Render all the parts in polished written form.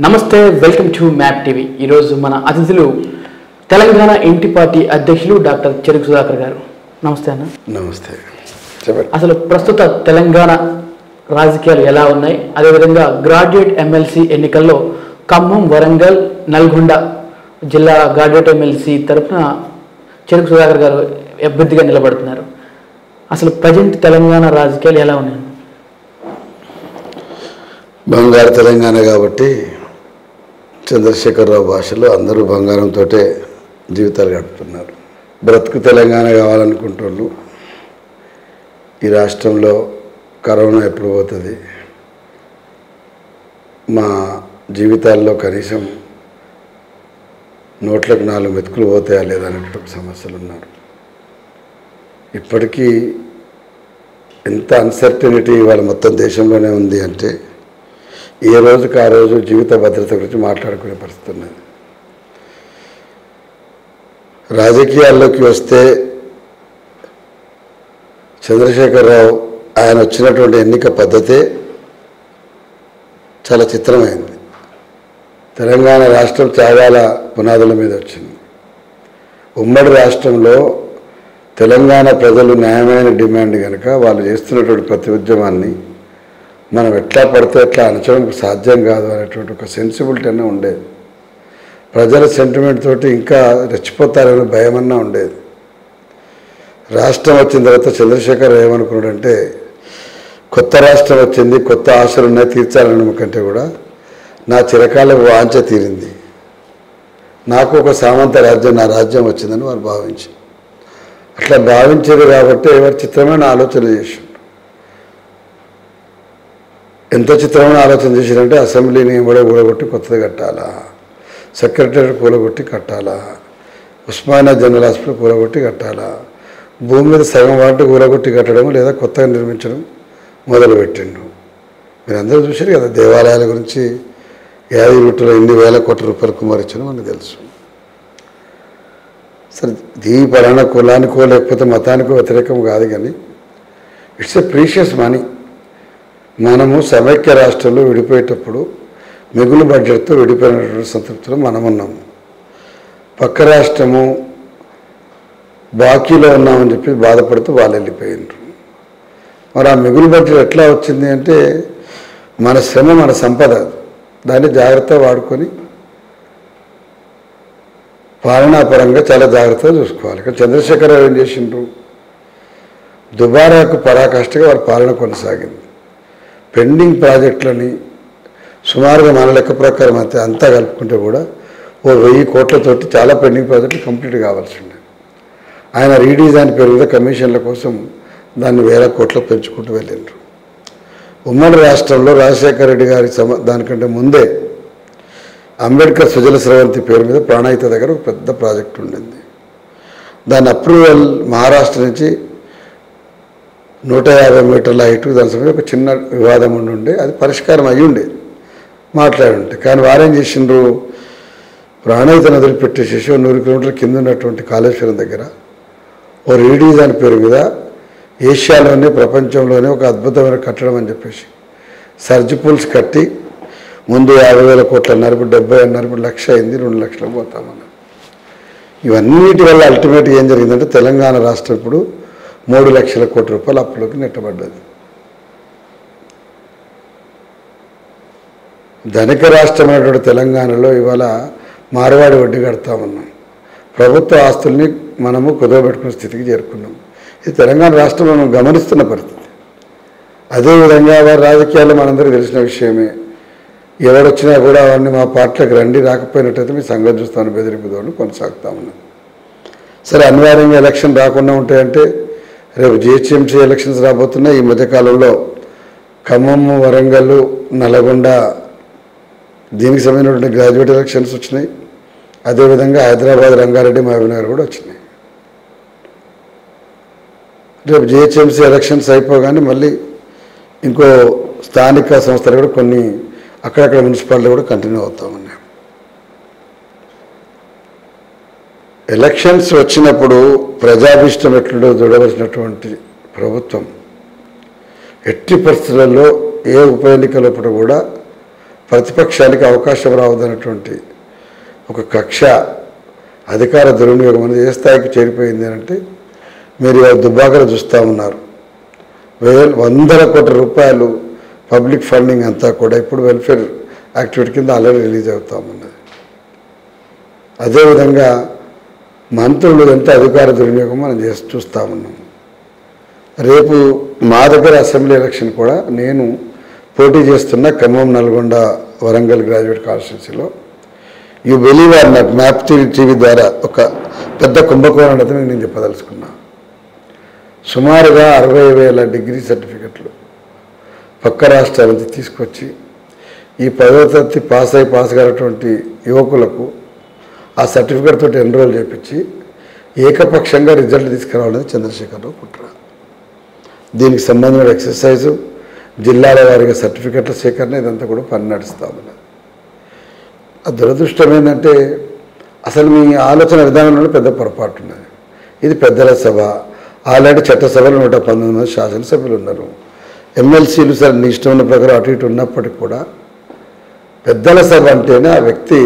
నమస్తే, welcome to map TV. ఈరోజు మన అతిథులు తెలంగాణ ఇంటి పార్టీ అధ్యక్షులు డాక్టర్ చెరుకు సుధాకర్ గారు. నమస్తే అన్న. నమస్తే. చెప్పండి. అసలు ప్రస్తుత తెలంగాణ రాజకీయాలు ఎలా ఉన్నాయి, అదేవిధంగా గ్రాడ్యుయేట్ ఎమ్మెల్సీ ఎన్నికల్లో ఖమ్మం, వరంగల్, నల్గొండ జిల్లా గ్రాడ్యుయేట్ ఎమ్మెల్సీ తరఫున చెరుకు సుధాకర్ గారు అభ్యర్థిగా నిలబడుతున్నారు. అసలు ప్రజెంట్ తెలంగాణ రాజకీయాలు ఎలా ఉన్నాయి? బంగారు తెలంగాణ కాబట్టి చంద్రశేఖరరావు భాషలో అందరూ బంగారంతో జీవితాలు గడుపుతున్నారు. బ్రతుకు తెలంగాణ కావాలనుకుంటున్నారు. ఈ రాష్ట్రంలో కరోనా ఎప్పుడు పోతుంది, మా జీవితాల్లో కనీసం నోట్లకు 4 మెతుకులు పోతాయా లేదనేటువంటి సమస్యలు ఉన్నారు. ఇప్పటికీ ఎంత అన్సర్టనిటీ ఇవాళ మొత్తం దేశంలోనే ఉంది అంటే ఏ రోజుకి ఆ రోజు జీవిత భద్రత గురించి మాట్లాడుకునే పరిస్థితి ఉన్నది. రాజకీయాల్లోకి వస్తే చంద్రశేఖరరావు ఆయన వచ్చినటువంటి ఎన్నిక పద్ధతే చాలా చిత్రమైంది. తెలంగాణ రాష్ట్రం త్యాగాల పునాదుల మీద వచ్చింది. ఉమ్మడి రాష్ట్రంలో తెలంగాణ ప్రజలు న్యాయమైన డిమాండ్ కనుక వాళ్ళు చేస్తున్నటువంటి ప్రతి ఉద్యమాన్ని మనం ఎట్లా పడితే ఎట్లా అణచడానికి సాధ్యం కాదు అనేటువంటి ఒక సెన్సిబిలిటీ అన్నా ఉండేది. ప్రజల సెంటిమెంట్ తోటి ఇంకా రెచ్చిపోతారనే భయమన్నా ఉండేది. రాష్ట్రం వచ్చిన తర్వాత చంద్రశేఖర్ ఏమనుకున్నాడంటే కొత్త రాష్ట్రం వచ్చింది, కొత్త ఆశలు ఉన్నాయి, తీర్చాలన్న కంటే కూడా నా చిరకాల వాంఛ తీరింది, నాకు ఒక సామంత రాజ్యం, నా రాజ్యం వచ్చిందని వారు భావించి అట్లా భావించేది కాబట్టి వారు చిత్రమైన ఆలోచన చేసి ఎంత చిత్రమైన ఆలోచన చేశారంటే అసెంబ్లీని కూడా కూలగొట్టి కొత్తది కట్టాలా, సెక్రటరీ కూలగొట్టి కట్టాలా, ఉస్మానియా జనరల్ హాస్పిటల్ కూలగొట్టి కట్టాలా, భూమి మీద సగం వాటి కూలగొట్టి కట్టడం లేదా కొత్తగా నిర్మించడం మొదలుపెట్టిండు. మీరందరూ చూశారు కదా, దేవాలయాల గురించి యాదగిరిగుట్టలో ఎన్ని వేల కోట్ల రూపాయలు కుమ్మరించడం మనకు తెలుసు. సరే, ఈ పలానా కులానికో లేకపోతే మతానికో వ్యతిరేకం కాదు, కానీ ఇట్స్ ఎ ప్రీషియస్ మనీ. మనము సమైక్య రాష్ట్రంలో విడిపోయేటప్పుడు మిగులు బడ్జెట్తో విడిపోయినటువంటి సంతృప్తిలో మనం ఉన్నాము. పక్క రాష్ట్రము బాకీలో ఉన్నామని చెప్పి బాధపడుతూ వాళ్ళు వెళ్ళిపోయినారు. మరి ఆ మిగులు బడ్జెట్ ఎట్లా వచ్చింది అంటే మన శ్రమ, మన సంపద, దాన్ని జాగ్రత్తగా వాడుకొని పాలనాపరంగా చాలా జాగ్రత్తగా చూసుకోవాలి. ఇక్కడ చంద్రశేఖరరావు ఏం చేసిండ్రు, దుబారాకు పరాకాష్ఠగా వారి పాలన కొనసాగింది. పెండింగ్ ప్రాజెక్టులని సుమారుగా మన లెక్క ప్రకారం అయితే అంతా కలుపుకుంటే కూడా 1000 కోట్లతోటి చాలా పెండింగ్ ప్రాజెక్టులు కంప్లీట్ కావాల్సి ఉండే. ఆయన రీడిజైన్ పేరు మీద కమిషన్ల కోసం దాన్ని 1000 కోట్లు పెంచుకుంటూ వెళ్ళిండ్రు. ఉమ్మడి రాష్ట్రంలో రాజశేఖర రెడ్డి గారి దానికంటే ముందే అంబేద్కర్ సుజల స్రవంతి పేరు మీద ప్రాణహిత దగ్గర ఒక పెద్ద ప్రాజెక్టు ఉండింది. దాని అప్రూవల్ మహారాష్ట్ర నుంచి 150 మీటర్ల హైటు, దాని సమయం ఒక చిన్న వివాదం ఉండే, అది పరిష్కారం అయ్యి ఉండేది మాట్లాడుంటే. కానీ వారేం చేసిండ్రు, ప్రాణహిత నదులు పెట్టేసేసి 100 కిలోమీటర్ల కింద ఉన్నటువంటి కాళేశ్వరం దగ్గర ఓ రీడిజైన్ పేరు మీద ఏషియాలోనే ప్రపంచంలోనే ఒక అద్భుతమైన కట్టడం అని చెప్పేసి సర్జ్ పూల్స్ కట్టి ముందు 50,000 కోట్లు అన్నారు, ఇప్పుడు 70 అన్నారు, ఇప్పుడు 1,00,000 అయింది, 2 లక్షలకు పోతామన్నారు. ఇవన్నిటి వల్ల అల్టిమేట్గా ఏం జరిగిందంటే తెలంగాణ రాష్ట్రం ఇప్పుడు 3 లక్షల కోట్ల రూపాయలు అప్పులోకి నెట్టబడ్డది. ధనిక రాష్ట్రమైనటువంటి తెలంగాణలో ఇవాళ మార్వాడి వడ్డీ కడతామన్నాం. ప్రభుత్వ ఆస్తుల్ని మనము కుదవబెట్టుకునే స్థితికి చేరుకున్నాం. ఇది తెలంగాణ రాష్ట్రం మనం గమనిస్తున్న పరిస్థితి. అదేవిధంగా వారి రాజకీయాల్లో మనందరికీ తెలిసిన విషయమే, ఎవరొచ్చినా కూడా అవన్నీ మా పార్టీలకు రండి, రాకపోయినట్టయితే మీ సంగతి చూస్తాను బెదిరింపుదోడు కొనసాగుతామన్నాం. సరే, అనివార్యంగా ఎలక్షన్ రాకుండా ఉంటాయంటే రేపు జిహెచ్ఎంసీ ఎలక్షన్స్ రాబోతున్నాయి. ఈ మధ్యకాలంలో ఖమ్మం, వరంగల్, నల్గొండ దీనికి సంబంధించినటువంటి గ్రాడ్యుయేట్ ఎలక్షన్స్ వచ్చినాయి. అదేవిధంగా హైదరాబాద్, రంగారెడ్డి, మహబూబ్నగర్ కూడా వచ్చినాయి. రేపు జిహెచ్ఎంసీ ఎలక్షన్స్ అయిపోగానే మళ్ళీ ఇంకో స్థానిక సంస్థలు కూడా కొన్ని అక్కడక్కడ మున్సిపాలిటీ కూడా కంటిన్యూ అవుతా ఉన్నాయి. ఎలక్షన్స్ వచ్చినప్పుడు ప్రజాభిష్టం ఎట్లుండో చూడవలసినటువంటి ప్రభుత్వం ఎట్టి పరిస్థితులలో ఏ ఉప ఎన్నికలప్పుడు కూడా ప్రతిపక్షానికి అవకాశం రావద్దన్నటువంటి ఒక కక్ష అధికార దుర్వినియోగం అనేది ఏ స్థాయికి చేరిపోయింది అంటే మీరు దుబ్బాకలు చూస్తూ ఉన్నారు. వందల కోట్ల రూపాయలు పబ్లిక్ ఫండింగ్ అంతా కూడా ఇప్పుడు వెల్ఫేర్ యాక్టివిటీ కింద ఆల్రెడీ రిలీజ్ అవుతా ఉన్నది. అదేవిధంగా మంత్రులు ఎంత అధికార దుర్వినియోగం మనం చూస్తూ ఉన్నాం. రేపు మా దగ్గర అసెంబ్లీ ఎలక్షన్ కూడా నేను పోటీ చేస్తున్న ఖమ్మం, నల్గొండ, వరంగల్ గ్రాడ్యుయేట్ కాన్స్టిట్యున్సీలో you believe are not map TV ద్వారా ఒక పెద్ద కుంభకోణం అనేది నేను చెప్పదలుచుకున్నా. సుమారుగా 60,000 డిగ్రీ సర్టిఫికెట్లు పక్క రాష్ట్రాల నుంచి తీసుకొచ్చి ఈ 10వ తరగతి పాస్ కానటువంటి యువకులకు ఆ సర్టిఫికెట్ తోటి ఎన్రోల్ చేయించి ఏకపక్షంగా రిజల్ట్ తీసుకురావాలని చంద్రశేఖరరావు కుట్ర. దీనికి సంబంధించిన ఎక్సర్సైజు, జిల్లాల వారిగా సర్టిఫికెట్ల సేకరణ, ఇదంతా కూడా పని నడుస్తూ ఉన్నది. ఆ దురదృష్టం ఏంటంటే అసలు మీ ఆలోచన విధానంలో పెద్ద పొరపాటు ఉన్నది. ఇది పెద్దల సభ, ఆల్రెడీ చట్టసభలో 119 మంది శాసనసభ్యులు ఉన్నారు. ఎమ్మెల్సీలు సరే నీ ఇష్టం ఉన్న ప్రకారం అటు ఇటు ఉన్నప్పటికీ కూడా పెద్దల సభ అంటేనే ఆ వ్యక్తి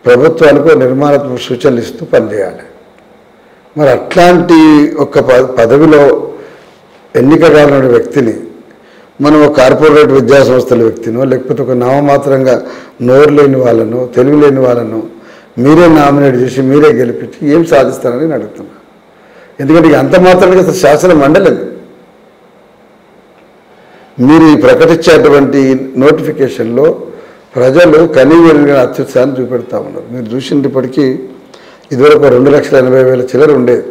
ప్రభుత్వానికి నిర్మాణాత్మక సూచనలు ఇస్తూ పనిచేయాలి. మరి అట్లాంటి ఒక పదవిలో ఎన్నిక కావాలనే వ్యక్తిని మనం ఒక కార్పొరేట్ విద్యా సంస్థల వ్యక్తినో లేకపోతే ఒక నామమాత్రంగా నోరు లేని వాళ్ళను, తెలుగు లేని వాళ్ళను మీరే నామినేట్ చేసి మీరే గెలిపించి ఏం సాధిస్తారని నేను అడుగుతున్నా. ఎందుకంటే అంత మాత్రంగా అసలు శాసన మండలి మీరు ఈ ప్రకటించేటువంటి నోటిఫికేషన్లో ప్రజలు కనీవిని అత్యుత్సాహాన్ని చూపెడతా ఉన్నారు. మీరు చూసినప్పటికీ ఇదివరకు 2,80,000 చిల్లర ఉండేది.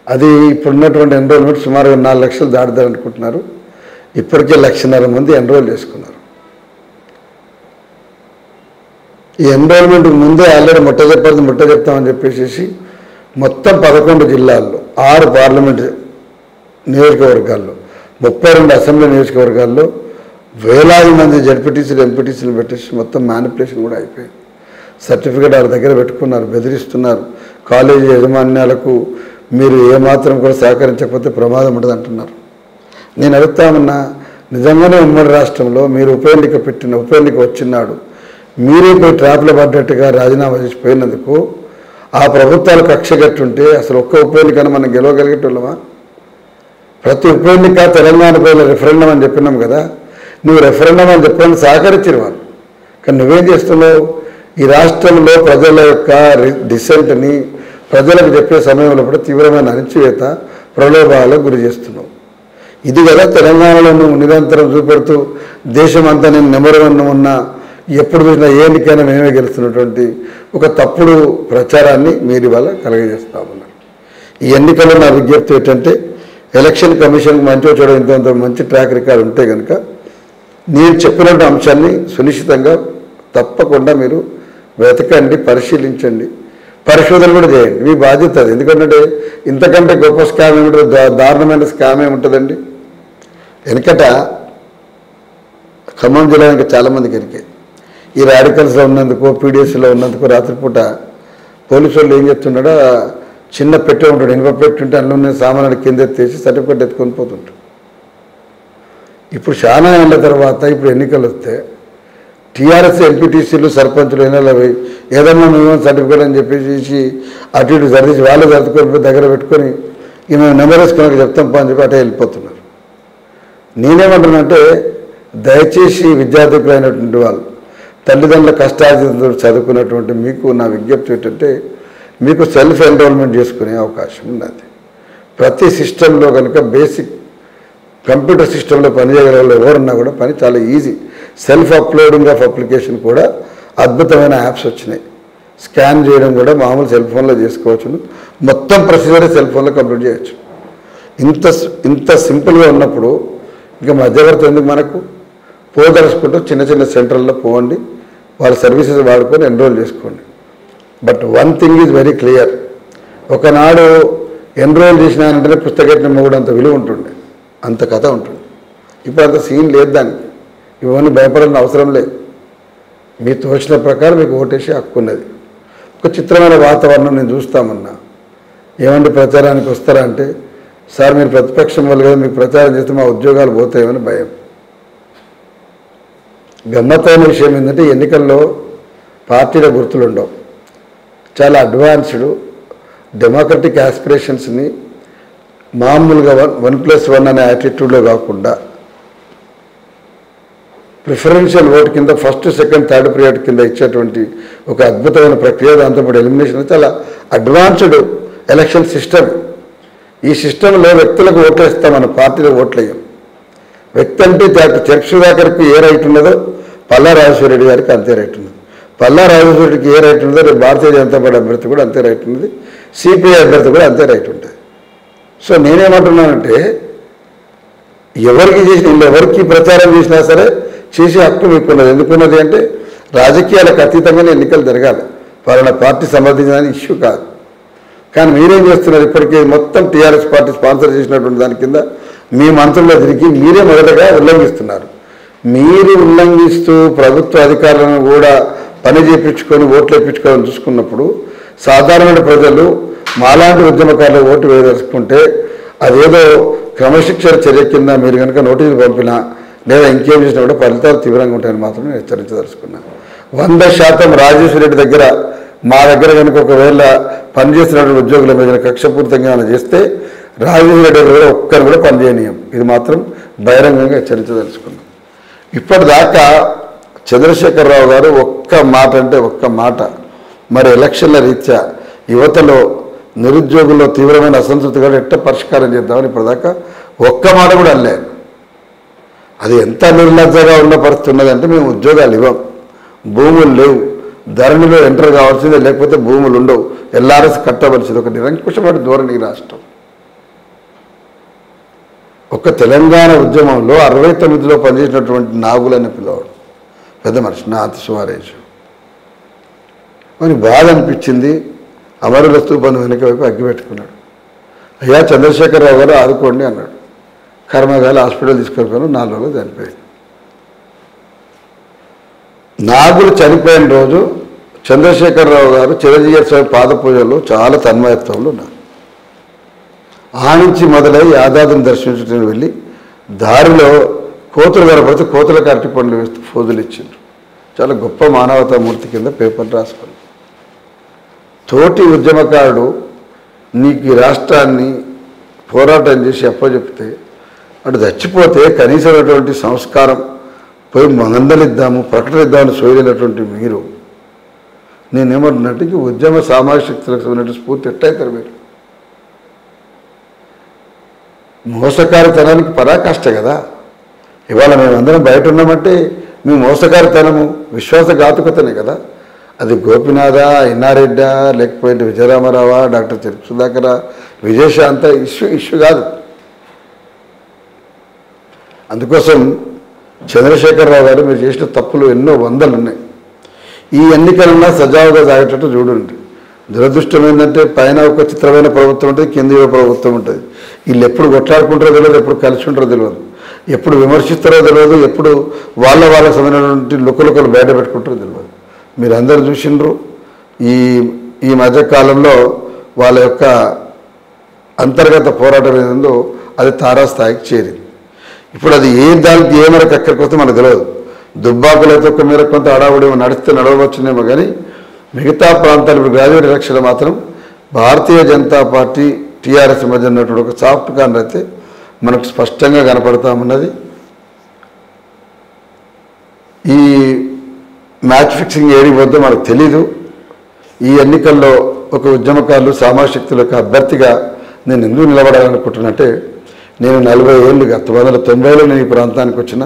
అది ఇప్పుడున్నటువంటి ఎన్రోల్మెంట్ సుమారుగా 4 లక్షలు దాటుతారనుకుంటున్నారు. ఇప్పటికే 1,50,000 మంది ఎన్రోల్ చేసుకున్నారు. ఈ ఎన్రోల్మెంట్ ముందే ఆల్రెడీ ముట్ట చెప్తామని చెప్పేసి మొత్తం 11 జిల్లాల్లో 6 పార్లమెంట్ నియోజకవర్గాల్లో 32 అసెంబ్లీ నియోజకవర్గాల్లో వేలాది మంది జడ్పీటీసీలు, ఎంపీటీసీలు పెట్టేసి మొత్తం మ్యానిపులేషన్ కూడా అయిపోయింది. సర్టిఫికేట్ వాళ్ళ దగ్గర పెట్టుకున్నారు, బెదిరిస్తున్నారు. కాలేజీ యాజమాన్యాలకు మీరు ఏమాత్రం కూడా సహకరించకపోతే ప్రమాదం ఉంటుంది అంటున్నారు. నేను అడుగుతామన్నా, నిజంగానే ఉమ్మడి రాష్ట్రంలో మీరు ఉప ఎన్నిక వచ్చినాడు మీరే పోయి ట్రాప్లో పడ్డట్టుగా రాజీనామా చేసి పోయినందుకు ఆ ప్రభుత్వాలు కక్ష కట్టుంటే అసలు ఒక్క ఉప ఎన్నికను మనం గెలవగలిగేటోళ్ళమా? ప్రతి ఉప ఎన్నిక తెలంగాణ ప్రజల రెఫరెండం అని చెప్పినాం కదా. నువ్వు రెఫరెండం అని చెప్పడానికి సహకరించిన వాళ్ళు, కానీ నువ్వేం చేస్తున్నావు? ఈ రాష్ట్రంలో ప్రజల యొక్క డిసెంట్ని ప్రజలకు చెప్పే సమయంలో కూడా తీవ్రమైన అణచివేత, ప్రలోభాలకు గురి చేస్తున్నావు. ఇది కదా తెలంగాణలో నువ్వు నిరంతరం చూపెడుతూ దేశమంతా నేను నెంబర్ 1 ఉన్నా, ఎప్పుడు చూసినా ఏ ఎన్నికైనా మేమే గెలుస్తున్నటువంటి ఒక తప్పుడు ప్రచారాన్ని మీరు ఇవాళ కలగజేస్తా ఉన్నారు. ఈ ఎన్నికల్లో నా విజ్ఞప్తి ఏంటంటే ఎలక్షన్ కమిషన్కి మంచి చూడడం ఇంత మంచి ట్రాక్ రికార్డ్ ఉంటే కనుక నేను చెప్పినటువంటి అంశాన్ని సునిశ్చితంగా తప్పకుండా మీరు వెతకండి, పరిశీలించండి, పరిశోధన కూడా చేయండి. మీ బాధ్యత అది. ఎందుకంటే ఇంతకంటే గొప్ప స్కామ్ ఏముంటుంది, దారుణమైన స్కామ్ ఏముంటుందండి? వెనకట ఖమ్మం జిల్లా ఇంకా చాలామందికి ఎరికే ఈ రాడికల్స్లో ఉన్నందుకు, పీడిఎస్లో ఉన్నందుకు రాత్రిపూట పోలీసు వాళ్ళు ఏం చెప్తున్నాడో చిన్న పెట్టే ఉంటాడు, ఇనుప పెట్టి ఉంటే అందులో ఉన్న సామాన్లు కింద ఎత్తేసి సర్టిఫికెట్ ఎత్తుకొని పోతుంటాడు. ఇప్పుడు చాలా ఏళ్ళ తర్వాత ఇప్పుడు ఎన్నికలు వస్తే టీఆర్ఎస్ ఎంపీటీసీలు, సర్పంచులు ఏదన్నా మేము సర్టిఫికేట్ అని చెప్పేసి అటు ఇటు సర్దించి వాళ్ళు సర్దుకొని దగ్గర పెట్టుకొని ఇక మేము నెంబర్ వేసుకున్నాక చెప్తాం పని చెప్పి అటే వెళ్ళిపోతున్నారు. నేనేమంటున్నానంటే దయచేసి విద్యార్థులైనటువంటి వాళ్ళు, తల్లిదండ్రుల కష్టార్జితంతో చదువుకున్నటువంటి మీకు నా విజ్ఞప్తి ఏంటంటే మీకు సెల్ఫ్ ఎన్రోల్మెంట్ చేసుకునే అవకాశం ఉన్నది. ప్రతి సిస్టంలో కనుక బేసిక్ కంప్యూటర్ సిస్టంలో పనిచేయగల వాళ్ళు ఎవరున్నా కూడా పని చాలా easy. Self uploading of application కూడా అద్భుతమైన యాప్స్ వచ్చినాయి. స్కాన్ చేయడం కూడా మామూలు సెల్ ఫోన్లో చేసుకోవచ్చు. మొత్తం ప్రొసీజర్ సెల్ ఫోన్లో కంప్లీట్ చేయొచ్చు. ఇంత సింపుల్గా ఉన్నప్పుడు ఇంకా మధ్యవర్తి ఎందుకు మనకు? పోదలుచుకుంటూ చిన్న చిన్న సెంటర్లో పోండి, వాళ్ళ సర్వీసెస్ వాడుకొని ఎన్రోల్ చేసుకోండి. But one thing is very clear, ఒకనాడు ఎన్రోల్ చేసినానంటే పుస్తకం మొగుడంత విలువ ఉంటుండే, అంత కథ ఉంటుంది. ఇప్పుడు అంత సీన్ లేదు దానికి. ఇవన్నీ భయపడాల్సిన అవసరం లేదు. మీ తోచిన ప్రకారం మీకు ఓటేసి హక్కున్నది. ఒక చిత్రమైన వాతావరణం నేను చూస్తామన్నా. ఏమంటే ప్రచారానికి వస్తారా అంటే, సార్ మీరు ప్రతిపక్షం వల్ల కదా మీకు ప్రచారం చేస్తే మా ఉద్యోగాలు పోతాయేమని భయం. గమ్మత్తైన విషయం ఏంటంటే ఎన్నికల్లో పార్టీల గుర్తులు ఉండవు. చాలా అడ్వాన్స్డ్ డెమోక్రటిక్ ఆస్పిరేషన్స్ని మామూలుగా 1+1 అనే యాటిట్యూడ్లో కాకుండా ప్రిఫరెన్షియల్ ఓట్ కింద ఫస్ట్, సెకండ్, థర్డ్ పీరియడ్ కింద ఇచ్చేటువంటి ఒక అద్భుతమైన ప్రక్రియ. దాంతోపాటు ఎలిమినేషన్ చాలా అడ్వాన్స్డ్ ఎలక్షన్ సిస్టమ్. ఈ సిస్టంలో వ్యక్తులకు ఓట్లు ఇస్తాం, మన పార్టీలో ఓట్లు వేయం. వ్యక్తి అంటే చర్చ సుధాకర్కి ఏ రైట్ ఉన్నదో పల్లా రాజేశ్వరరెడ్డి గారికి అంతే రైట్ ఉన్నది. పల్లా రాజేశ్వరరెడ్డికి ఏ రైట్ ఉన్నదో రేపు భారతీయ జనతా పార్టీ అభ్యర్థి కూడా అంతే రైట్ ఉన్నది, సిపిఐ అభ్యర్థి కూడా అంతే రైట్ ఉంటుంది. సో నేనేమంటున్నానంటే ఎవరికి చేసిన ఎవరికి ప్రచారం చేసినా సరే చేసే హక్కు మీకున్నది. ఎందుకున్నది అంటే రాజకీయాలకు అతీతంగానే ఎన్నికలు జరగాలి. పలానా పార్టీ సమర్థించిన ఇష్యూ కాదు. కానీ మీరేం చేస్తున్నారు? ఇప్పటికే మొత్తం టీఆర్ఎస్ పార్టీ స్పాన్సర్ చేసినటువంటి దాని కింద మీ మంత్రుల్లో తిరిగి మీరే మొదటగా ఉల్లంఘిస్తున్నారు. మీరు ఉల్లంఘిస్తూ ప్రభుత్వ అధికారులను కూడా పని చేయించుకొని ఓట్లు వేయించుకోవాలని చూసుకున్నప్పుడు సాధారణ ప్రజలు మాలాంటి ఉద్యమకారులు ఓటు వేయదలుచుకుంటే అదేదో క్రమశిక్షణ చర్య కింద మీరు కనుక నోటీసులు పంపినా లేదా ఇంకేం చేసినా కూడా ఫలితాలు తీవ్రంగా ఉంటాయని మాత్రం నేను హెచ్చరించదలుచుకున్నాను. 100% రాజేశ్వరరెడ్డి దగ్గర మా దగ్గర కనుక ఒకవేళ పనిచేస్తున్నటువంటి ఉద్యోగుల మీద కక్షపూరితంగా ఏమైనా చేస్తే రాజేశ్వరరెడ్డి దగ్గర ఒక్కరు కూడా పనిచేయనీయం. ఇది మాత్రం బహిరంగంగా హెచ్చరించదలుచుకున్నాం. ఇప్పటిదాకా చంద్రశేఖరరావు గారు ఒక్క మాట అంటే ఒక్క మాట మరి ఎలక్షన్ల రీత్యా యువతలో నిరుద్యోగుల్లో తీవ్రమైన అసంతృప్తి కూడా ఎట్ట పరిష్కారం చేద్దామని ఇప్పటిదాకా ఒక్క మాట కూడా అనలేదు. అది ఎంత నిర్లజ్జగా ఉన్న పరిస్థితి ఉన్నదంటే మేము ఉద్యోగాలు ఇవ్వం, భూములు లేవు, ధరణిలో ఎంటర్ కావాల్సిందే, లేకపోతే భూములు ఉండవు, ఎల్ఆర్ఎస్ కట్టవలసింది. ఒక నిరంకుశమైన ధోరణి రాష్ట్రం. ఒక తెలంగాణ ఉద్యమంలో 69లో పనిచేసినటువంటి నాగులని పిల్లవాడు పెద్ద మనిషి, నా అతి సుమారేజ్. అని బాధ అనిపించింది. అమరుల స్తూపం వెనక వైపు అగ్గి పెట్టుకున్నాడు. అయ్యా చంద్రశేఖరరావు గారు ఆదుకోండి అన్నాడు. కర్మగాలి హాస్పిటల్ తీసుకెళ్ళిపోయాను, 4 రోజులు చనిపోయింది. నాగులు చనిపోయిన రోజు చంద్రశేఖరరావు గారు చిరంజీవి స్వామి పాద పూజల్లో చాలా తన్మయత్వంలో ఉన్నారు. ఆ నుంచి మొదలై యాదాద్రిని దర్శించడానికి వెళ్ళి దారిలో కోతులు కనపడితే కోతులకు అరటి పండ్లు వేస్తూ ఫోజులు ఇచ్చిండ్రు. చాలా గొప్ప మానవతామూర్తి కింద పేపర్లు రాసుకుని తోటి ఉద్యమకారుడు నీకు ఈ రాష్ట్రాన్ని పోరాటం చేసి అప్పచెప్తే అటు చచ్చిపోతే కనీసమైనటువంటి సంస్కారం పోయి మందలిద్దాము, ప్రకటనిద్దామని సోయలేనటువంటి మీరు నేనేమంటున్నట్టు ఉద్యమ సామాజిక శక్తులకు ఉన్నటువంటి స్ఫూర్తి ఎట్టయితారు మీరు? మోసకారితనానికి పరాకాష్ట కదా. ఇవాళ మేమందరం బయట ఉన్నామంటే మీ మోసకారితనము విశ్వాసఘాతుకతనే కదా. అది గోపినాథ, ఎన్నారెడ్డా, లేకపోతే విజయరామారావా, డాక్టర్ చరిత్ర సుధాకర, విజయశాంత ఇష్యూ కాదు. అందుకోసం చంద్రశేఖరరావు గారు మీరు చేసిన తప్పులు ఎన్నో వందలు ఉన్నాయి. ఈ ఎన్నికలన్నా సజావుగా సాగేటట్టు చూడండి. దురదృష్టం ఏంటంటే పైన ఒక చిత్రమైన ప్రభుత్వం ఉంటుంది, కింద ప్రభుత్వం ఉంటుంది. వీళ్ళు ఎప్పుడు కొట్లాడుకుంటారో తెలియదు, ఎప్పుడు కలిసి ఉంటారో తెలియదు, ఎప్పుడు విమర్శిస్తారో తెలియదు, ఎప్పుడు వాళ్ళ సంబంధించినటువంటి లుకలుకలు బయట పెట్టుకుంటారో తెలియదు. మీరు అందరూ చూసిండ్రు ఈ మధ్యకాలంలో వాళ్ళ యొక్క అంతర్గత పోరాటం ఏదో అది తారాస్థాయికి చేరింది. ఇప్పుడు అది దానికి ఏ మేరకు ఎక్కడికి వస్తే మనకు తెలియదు. దుబ్బాకులైతే ఒక మేరకు కొంత అడావుడి నడిస్తే నడవచ్చునేమో, కానీ మిగతా ప్రాంతాలు ఇప్పుడు గ్రాడ్యుయేట్ ఎలక్షన్లో మాత్రం భారతీయ జనతా పార్టీ టీఆర్ఎస్ మధ్య ఉన్నటువంటి ఒక సాఫ్ట్ కార్నర్ అయితే మనకు స్పష్టంగా కనపడతామన్నది. ఈ మ్యాచ్ ఫిక్సింగ్ ఏడికి పోతే మనకు తెలీదు. ఈ ఎన్నికల్లో ఒక ఉద్యమకారులు సామాజిక శక్తుల యొక్క అభ్యర్థిగా నేను ఎందుకు నిలబడాలనుకుంటున్నట్టే, నేను 40 ఏళ్ళుగా 1990లో నేను ఈ ప్రాంతానికి వచ్చిన,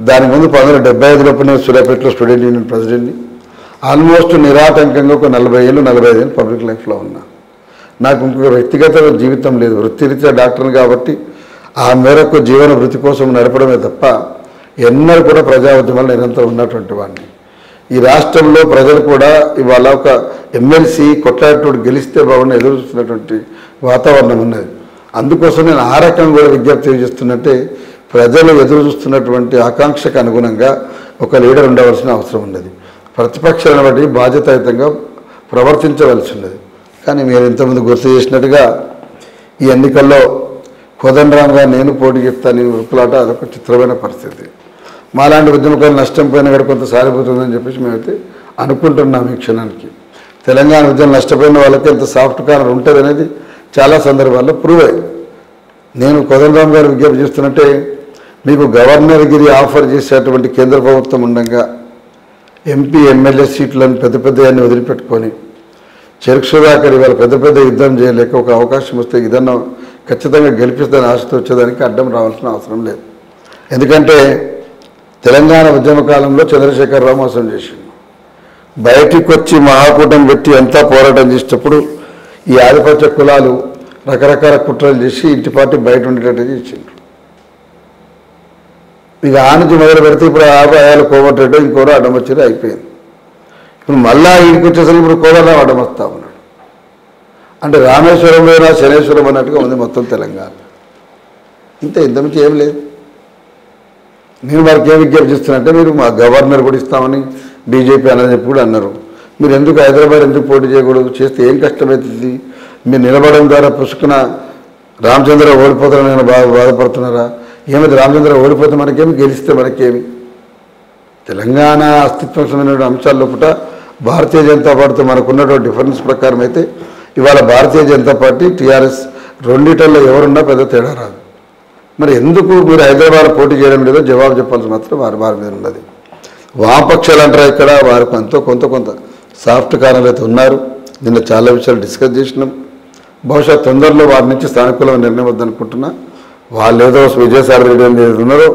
దాని ముందు 1975లోపు నేను సూర్యాపేటలో స్టూడెంట్ యూనియన్ ప్రెసిడెంట్ని. ఆల్మోస్ట్ నిరాటంకంగా ఒక 45 ఏళ్ళు పబ్లిక్ లైఫ్లో ఉన్నా. నాకు ఇంకొక వ్యక్తిగత జీవితం లేదు. వృత్తిరీత్యా డాక్టర్ని కాబట్టి ఆ మేరకు జీవన వృత్తి కోసం నడపడమే తప్ప ఎన్నడూ కూడా ప్రజా ఉద్యమాలు నిరంతరం ఉన్నటువంటి వాడిని. ఈ రాష్ట్రంలో ప్రజలు కూడా ఇవాళ ఒక ఎమ్మెల్సీ కొట్లాటోడు గెలిస్తే బాగుండి ఎదురు చూస్తున్నటువంటి వాతావరణం ఉన్నది. అందుకోసం నేను ఆ రకంగా కూడా విజ్ఞప్తి చేస్తున్నట్టే, ప్రజలు ఎదురు చూస్తున్నటువంటి ఆకాంక్షకు అనుగుణంగా ఒక లీడర్ ఉండవలసిన అవసరం ఉన్నది. ప్రతిపక్షాలను బట్టి బాధ్యతాయుతంగా ప్రవర్తించవలసి ఉన్నది. కానీ మీరు ఇంతకుముందు గుర్తు చేసినట్టుగా ఈ ఎన్నికల్లో కోదండరామ్ గారు నేను పోటీ చెప్తాను, నేను ఉరుకులాట, అదొక చిత్రమైన పరిస్థితి. మాలాంటి ఉద్యమకాలు నష్టం పోయినా కూడా కొంత సారిపోతుందని చెప్పేసి మేమైతే అనుకుంటున్నాం ఈ క్షణానికి. తెలంగాణ ఉద్యమం నష్టపోయిన వాళ్ళకి ఎంత సాఫ్ట్ కార్నర్ ఉంటుంది అనేది చాలా సందర్భాల్లో ప్రూవ్ అయ్యి. నేను కోదండరామ్ గారు విజ్ఞప్తి చేస్తున్నట్టే, మీకు గవర్నర్గిరి ఆఫర్ చేసేటువంటి కేంద్ర ప్రభుత్వం ఉండగా ఎంపీ ఎమ్మెల్యే సీట్లను పెద్ద పెద్దయాన్ని వదిలిపెట్టుకొని చెరుకు సుధాకర్ ఇవాళ పెద్ద పెద్ద యుద్ధం చేయలేక ఒక అవకాశం వస్తే ఇదన్నా ఖచ్చితంగా గెలిపిస్తుందని ఆశతో వచ్చేదానికి అడ్డం రావాల్సిన అవసరం లేదు. ఎందుకంటే తెలంగాణ ఉద్యమ కాలంలో చంద్రశేఖరరావు మోసం చేసిండు. బయటికి వచ్చి మహాకూటం పెట్టి అంతా పోరాటం చేసేటప్పుడు ఈ ఆధిపత్య కులాలు రకరకాల కుట్రలు చేసి ఇంటిపాటి బయట ఉండేటట్టు చేసిండ్రు. ఇక ఆ నుంచి మొదలు పెడితే ఇప్పుడు ఆయాలు కోమటెడ్డో ఇంకోరో అడ్డం వచ్చేది అయిపోయింది. ఇప్పుడు మళ్ళా ఇంటికి వచ్చేసరికి ఇప్పుడు కోదరావు అడ్డం వస్తా ఉన్నాడు. అంటే రామేశ్వరంలోనా శనేశ్వరం అన్నట్టుగా ఉంది మొత్తం తెలంగాణ. ఇంతమించి ఏం లేదు. నేను వారికి ఏం విజ్ఞప్తి చేస్తున్నట్టే, మీరు మా గవర్నర్ కూడా ఇస్తామని బీజేపీ అన్నది చెప్పి కూడా అన్నారు. మీరు ఎందుకు హైదరాబాద్ ఎందుకు పోటీ చేయకూడదు? చేస్తే ఏం కష్టమవుతుంది? మీరు నిలబడడం ద్వారా పుసుకున రామచంద్ర ఓడిపోతారని బాధపడుతున్నారా? ఏమైతే రామచంద్ర ఓడిపోతే మనకేమి, గెలిస్తే మనకేమి? తెలంగాణ అస్తిత్వమైన అంశాల లోపల భారతీయ జనతా పార్టీతో మనకున్నటువంటి డిఫరెన్స్ ప్రకారం అయితే ఇవాళ భారతీయ జనతా పార్టీ టీఆర్ఎస్ రెండిటల్లో ఎవరున్నా పెద్ద తేడా రాదు. మరి ఎందుకు మీరు హైదరాబాద్ పోటీ చేయడం లేదో జవాబు చెప్పాల్సి మాత్రం వారి మీద ఉన్నది. వామపక్షాలు అంటారా ఇక్కడ, వారికి కొంత సాఫ్ట్ కార్నర్లు అయితే ఉన్నారు. నిన్న చాలా విషయాలు డిస్కస్ చేసినాం. బహుశా తొందరలో వారి నుంచి సానుకూలమైన నిర్ణయం వద్దనుకుంటున్నా. వాళ్ళు ఏదో విజయసాయి రెడ్డి అని ఉన్నారో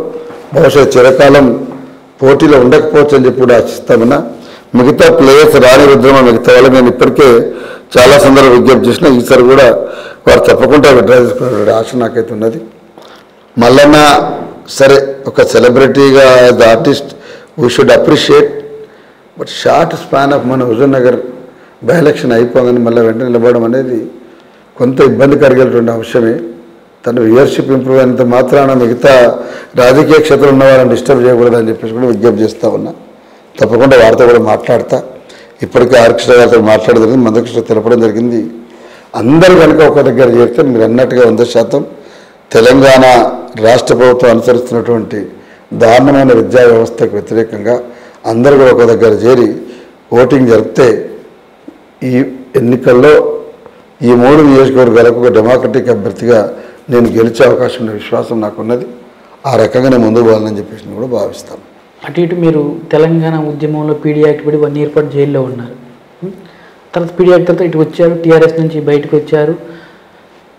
బహుశా చిరకాలం పోటీలో ఉండకపోవచ్చు అని చెప్పి కూడా ఆశిస్తామన్నా. మిగతా ప్లేయర్స్ రాని రుద్రమ మిగతా వాళ్ళకి నేను ఇప్పటికే చాలా సందర్భాలు విజ్ఞప్తి చేసిన. ఈసారి కూడా వారు తప్పకుండా విడ్రా చేసుకునే ఆశ నాకైతే ఉన్నది. మల్లన్న సరే ఒక సెలబ్రిటీగా as artist we should appreciate, but short span of మన హుజూర్ నగర్ బై ఎలక్షన్ అయిపోగానే మళ్ళీ వెంటనే నిలబడడం అనేది కొంత ఇబ్బంది కలిగేటువంటి అంశమే. తన వ్యూయర్షిప్ ఇంప్రూవ్ అయినంత మాత్రాన మిగతా రాజకీయ క్షేత్రంలో ఉన్న వాళ్ళని డిస్టర్బ్ చేయకూడదని చెప్పేసి కూడా విజ్ఞప్తి చేస్తూ ఉన్నా. తప్పకుండా వారితో కూడా మాట్లాడతా. ఇప్పటికే ఆర్కృష్ణ గారితో మాట్లాడడం జరిగింది, మందకృష్ణ తెలపడం జరిగింది. అందరూ కనుక ఒక దగ్గర చేరితే మీరు అన్నట్టుగా 100% తెలంగాణ రాష్ట్ర ప్రభుత్వం అనుసరిస్తున్నటువంటి దారుణమైన విద్యా వ్యవస్థకు వ్యతిరేకంగా అందరూ కూడా ఒక దగ్గర చేరి ఓటింగ్ జరిపితే ఈ ఎన్నికల్లో ఈ 3 నియోజకవర్గాలకు ఒక డెమోక్రటిక్ అభ్యర్థిగా నేను గెలిచే అవకాశం ఉన్న విశ్వాసం నాకున్నది. ఆ రకంగా నేను ముందుకు పోవాలని చెప్పేసి కూడా భావిస్తాను. అటు ఇటు మీరు తెలంగాణ ఉద్యమంలో పీడీ యాక్ట్ పడి 1 ఇయర్ పాటు జైల్లో ఉన్నారు. తర్వాత పీడీ యాక్ట్ తర్వాత ఇటు వచ్చారు, టీఆర్ఎస్ నుంచి బయటకు వచ్చారు.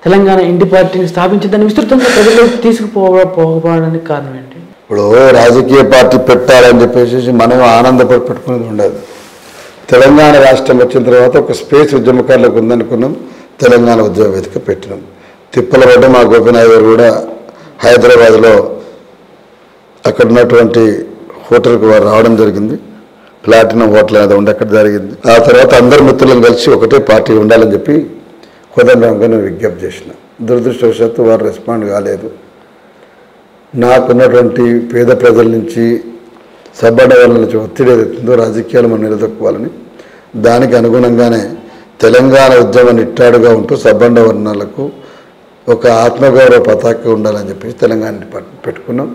తెలంగాణ ఇంటి పార్టీని స్థాపించి దాన్ని విస్తృతంగా ప్రజలకు తీసుకుపోవడానికి కారణం ఏంటి? ఇప్పుడు రాజకీయ పార్టీ పెట్టాలని చెప్పేసి మనం ఆనందపడి పెట్టుకునేది ఉండదు. తెలంగాణ రాష్ట్రం వచ్చిన తర్వాత ఒక స్పేస్ ఉద్యమకారులకు ఉందనుకున్నాం. తెలంగాణ ఉద్యమ వేదిక పెట్టినాం. తిప్పలపడ్డ మా గోపీనాథ్ గారు కూడా హైదరాబాద్లో అక్కడ ఉన్నటువంటి హోటల్కి వారు రావడం జరిగింది. ప్లాటినం హోటల్ అనేది ఉండి అక్కడ జరిగింది. ఆ తర్వాత అందరు మిత్రులను కలిసి ఒకటే పార్టీ ఉండాలని చెప్పి కోదండరామ్గా నేను విజ్ఞప్తి చేసిన. దురదృష్టవశాత్తు వారు రెస్పాండ్ కాలేదు. నాకున్నటువంటి పేద ప్రజల నుంచి సబ్బడ్డ వాళ్ళ నుంచి ఒత్తిడి ఏదైతుందో రాజకీయాలు మనం నిలదొక్కుకోవాలని దానికి అనుగుణంగానే తెలంగాణ ఉద్యమం నిట్టాడుగా ఉంటూ సబ్బండ వర్ణాలకు ఒక ఆత్మగౌరవ పతాక ఉండాలని చెప్పేసి తెలంగాణ డిపార్ట్మెంట్ పెట్టుకున్నాం.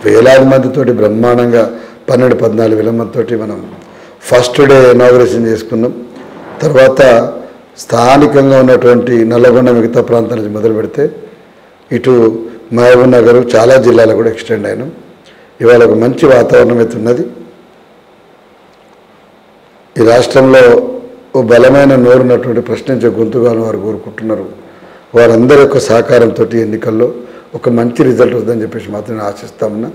వేలాది మందితోటి బ్రహ్మాండంగా 12-14 వేల మందితోటి మనం ఫస్ట్ డే ఇనాగ్రేషన్ చేసుకున్నాం. తర్వాత స్థానికంగా ఉన్నటువంటి నల్లగొండ మిగతా ప్రాంతాల నుంచి మొదలు పెడితే ఇటు మహబూబ్ నగర్ చాలా జిల్లాలు కూడా ఎక్స్టెండ్ అయినాం. ఇవాళ ఒక మంచి వాతావరణం అయితే ఉన్నది. ఈ రాష్ట్రంలో ఓ బలమైన నోరున్నటువంటి ప్రశ్నించే గొంతుగాను వారు కోరుకుంటున్నారు. వారందరి యొక్క సహకారంతో ఎన్నికల్లో ఒక మంచి రిజల్ట్ వస్తుందని చెప్పేసి మాత్రం నేను ఆశిస్తామన్నా.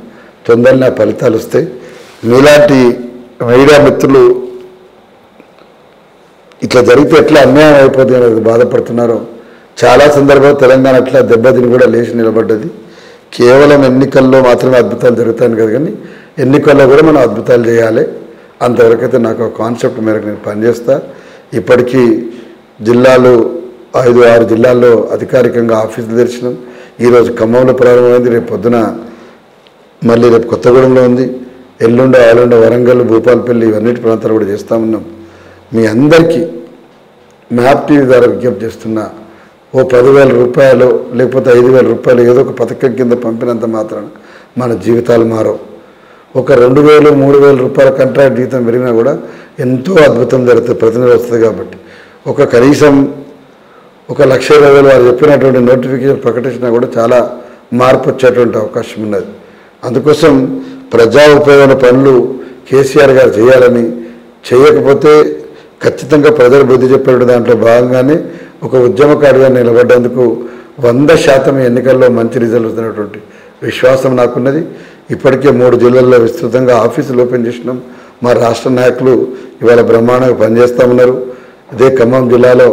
తొందరనే ఫలితాలు వస్తాయి. మీలాంటి మీడియా మిత్రులు ఇట్లా జరిగితే ఎట్లా అన్యాయం అయిపోతుంది అనేది బాధపడుతున్నారో చాలా సందర్భాలు తెలంగాణ అట్లా దెబ్బతిని కూడా లేచి నిలబడ్డది. కేవలం ఎన్నికల్లో మాత్రమే అద్భుతాలు జరుగుతాయి కదా, కానీ ఎన్నికల్లో కూడా మనం అద్భుతాలు చేయాలి. అంతవరకైతే నాకు కాన్సెప్ట్ మేరకు నేను పనిచేస్తా. ఇప్పటికీ జిల్లాలు 5-6 జిల్లాల్లో అధికారికంగా ఆఫీసులు తెరిచినాం. ఈరోజు ఖమ్మంలో ప్రారంభమైంది. రేపు పొద్దున మళ్ళీ రేపు కొత్తగూడెంలో ఉంది. ఎల్లుండ ఆలుండ వరంగల్ భూపాలపల్లి ఇవన్నిటి ప్రాంతాలు కూడా చేస్తూ ఉన్నాం. మీ అందరికీ మ్యాప్ టీవీ ద్వారా విజ్ఞప్తి చేస్తున్నా, ఓ 10,000 రూపాయలు లేకపోతే 5,000 రూపాయలు ఏదో ఒక పథకం కింద పంపినంత మాత్రాన మన జీవితాలు మారవు. ఒక 2,000 3,000 రూపాయల కాంట్రాక్ట్ జీతం పెరిగినా కూడా ఎంతో అద్భుతం జరుగుతుంది, ప్రతినిధి వస్తుంది. కాబట్టి కనీసం 1,20,000 వారు చెప్పినటువంటి నోటిఫికేషన్ ప్రకటించినా కూడా చాలా మార్పు వచ్చేటువంటి అవకాశం ఉన్నది. అందుకోసం ప్రజా ఉపయోగమైన పనులు కేసీఆర్ గారు చేయాలని, చేయకపోతే ఖచ్చితంగా ప్రజలు బుద్ధి చెప్పే దాంట్లో భాగంగానే ఒక ఉద్యమకారుగా నిలబడ్డందుకు 100% ఎన్నికల్లో మంచి రిజల్ట్ వస్తున్నటువంటి విశ్వాసం నాకున్నది. ఇప్పటికే 3 జిల్లాల్లో విస్తృతంగా ఆఫీసులు ఓపెన్ చేసినాం. మా రాష్ట్ర నాయకులు ఇవాళ బ్రహ్మాండంగా పనిచేస్తూ ఉన్నారు. ఇదే ఖమ్మం జిల్లాలో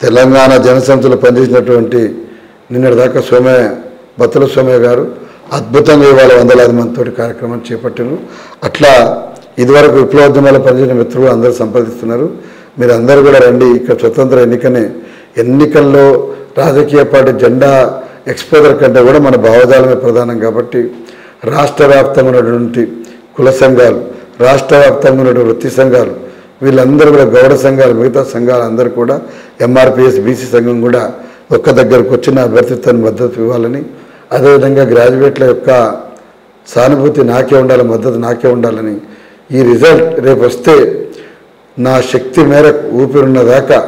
తెలంగాణ జనసమితిలో పనిచేసినటువంటి నిన్నటిదాకా బత్తుల సోమయ్య గారు అద్భుతంగా ఇవాళ 100,000 మందితోటి కార్యక్రమం చేపట్టారు. అట్లా ఇదివరకు విప్లవోద్యమాలు పనిచేసిన మిత్రులు అందరూ సంప్రదిస్తున్నారు. మీరు అందరూ కూడా రండి. ఇక్కడ స్వతంత్ర ఎన్నికల్లో రాజకీయ పార్టీ జెండా ఎక్స్పోజర్ కంటే కూడా మన భావజాలమే ప్రధానం. కాబట్టి రాష్ట్ర వ్యాప్తంగా ఉన్నటువంటి కుల సంఘాలు, రాష్ట్ర వ్యాప్తంగా ఉన్నటువంటి వృత్తి సంఘాలు, వీళ్ళందరూ కూడా గౌడ సంఘాలు, మిగతా సంఘాలు అందరూ కూడా ఎంఆర్పిఎస్ బీసీ సంఘం కూడా ఒక్క దగ్గరకు వచ్చిన అభ్యర్థిత్వాన్ని మద్దతు ఇవ్వాలని, అదేవిధంగా గ్రాడ్యుయేట్ల యొక్క సానుభూతి నాకే ఉండాలి, మద్దతు నాకే ఉండాలని, ఈ రిజల్ట్ రేపు వస్తే నా శక్తి మేరకు ఊపిరున్న దాకా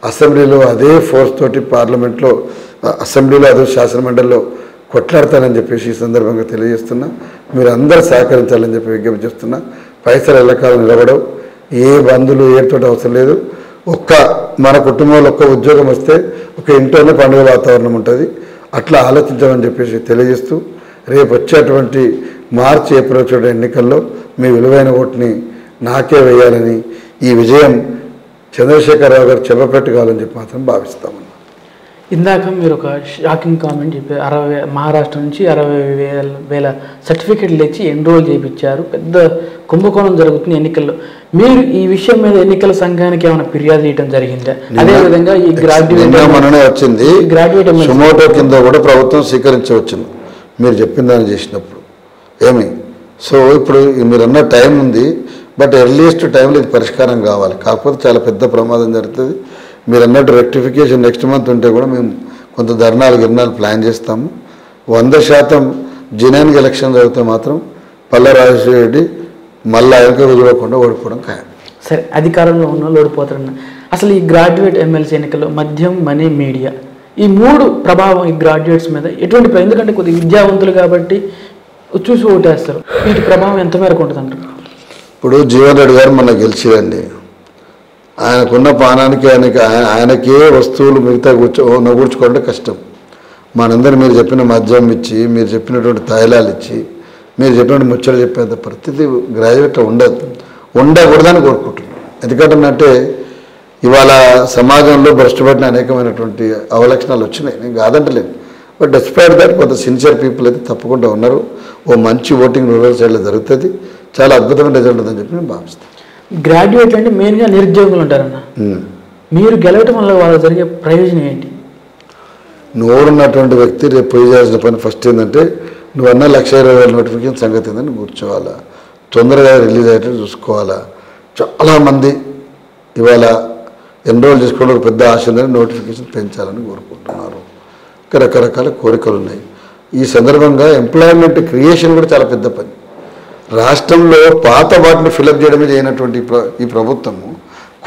అసెంబ్లీలో అదే ఫోర్స్ తోటి పార్లమెంట్లో, అసెంబ్లీలో అదే శాసనమండలిలో కొట్లాడతానని చెప్పేసి ఈ సందర్భంగా తెలియజేస్తున్నా. మీరు అందరూ సహకరించాలని చెప్పి విజ్ఞప్తి చేస్తున్నా. పైసలు ఎల్లకాలం నిలబడవు, ఏ బంధువులు ఏతోటి అవసరం లేదు. మన కుటుంబంలో ఉద్యోగం వస్తే ఒక ఇంట్లోనే పండుగ వాతావరణం ఉంటుంది. అట్లా ఆలోచించామని చెప్పేసి తెలియజేస్తూ, రేపు వచ్చేటువంటి మార్చి ఏప్రిల్ ఎన్నికల్లో మీ విలువైన ఓటుని నాకే వేయాలని, ఈ విజయం చంద్రశేఖరరావు గారు చెప్పపెట్టుకోవాలని చెప్పి మాత్రం భావిస్తామని. ఇందాక మీరు ఒక షాకింగ్ కామెంట్ చెప్పారు. మహారాష్ట్ర నుంచి 60,000 సర్టిఫికెట్లు ఇచ్చి ఎన్రోల్ చేయించారు. పెద్ద కుంభకోణం జరుగుతుంది ఎన్నికల్లో. మీరు ఈ విషయం మీద ఎన్నికల సంఘానికి ఏమైనా ఫిర్యాదు చేయడం జరిగిందా? అదేవిధంగా ఈ గ్రాడ్యుయేట్ సుమోటో కింద కూడా ప్రభుత్వం స్వీకరించవచ్చును మీరు చెప్పిన దాన్ని చేసినప్పుడు సో ఇప్పుడు మీరన్న టైం ఉంది, బట్ ఎర్లియస్ట్ టైంలో ఇది పరిష్కారం కావాలి. కాకపోతే చాలా పెద్ద ప్రమాదం జరుగుతుంది. మీరు అన్నట్టు రెక్టిఫికేషన్ నెక్స్ట్ మంత్ ఉంటే కూడా మేము కొంత ధర్నాలు ప్లాన్ చేస్తాము. 100% జెన్యూన్గా ఎలక్షన్ జరిగితే మాత్రం పల్లా రాజశేఖర రెడ్డి మళ్ళీ వెనక వదిలేకుండా ఓడిపోవడం ఖాయం. సరే, అధికారంలో ఉన్న వాళ్ళు ఓడిపోతారన్న అసలు ఈ గ్రాడ్యుయేట్ ఎమ్మెల్సీ ఎన్నికల్లో మద్యం, మనీ, మీడియా ఈ 3 ప్రభావం ఈ గ్రాడ్యుయేట్స్ మీద ఎటువంటి, ఎందుకంటే కొద్దిగా విద్యావంతులు కాబట్టి చూసి ఓటేస్తారు, వీటి ప్రభావం ఎంత మేరకు ఉంటుంది అంటారు? ఇప్పుడు జీవన్ రెడ్డి గారు మొన్న గెలిచిరండి. ఆయనకున్న పానానికి ఆయనకే వస్తువులు మిగతా నగూర్చుకోవడం కష్టం. మనందరూ మీరు చెప్పిన మద్యం ఇచ్చి, మీరు చెప్పినటువంటి తైలాలు ఇచ్చి, మీరు చెప్పినటువంటి ముచ్చలు చెప్పేంత పరిస్థితి గ్రాడ్యుయేట్లో ఉండకూడదని కోరుకుంటున్నాం. ఎందుకంటే ఇవాళ సమాజంలో భ్రష్టుపడిన అనేకమైనటువంటి అవలక్షణాలు వచ్చినాయి, నేను కాదంటలేదు. బట్ డిస్పైట్ దట్ కొంత సిన్సియర్ పీపుల్ అయితే తప్పకుండా ఉన్నారు. మంచి ఓటింగ్ రూరల్ సైడ్లో జరుగుతుంది, చాలా అద్భుతమైన రిజల్ట్ ఉందని చెప్పి నేను భావిస్తాను. గ్రాడ్యుయేట్లు అంటే మెయిన్గా నిరుద్యోగులు ఉంటారన్న, మీరు గెలవటం వల్ల వాళ్ళకి జరిగే ప్రయోజనం ఏంటి? నోరున్నటువంటి వ్యక్తి రేపు పోయి చేయాల్సిన పని ఫస్ట్ ఏంటంటే, నువ్వు అన్న 1,20,000 నోటిఫికేషన్ సంగతి ఏందని కూర్చోవాలా, తొందరగా రిలీజ్ అయ్యేటట్టు చూసుకోవాలా. చాలామంది ఇవాళ ఎన్రోల్ చేసుకోవడం పెద్ద ఆశ ఉందని నోటిఫికేషన్ పెంచాలని కోరుకుంటున్నారు. రకరకాల కోరికలు ఉన్నాయి. ఈ సందర్భంగా ఎంప్లాయ్మెంట్ క్రియేషన్ కూడా చాలా పెద్ద పని. రాష్ట్రంలో పాత వాటిని ఫిలప్ చేయడమే చేయనటువంటి ఈ ప్రభుత్వము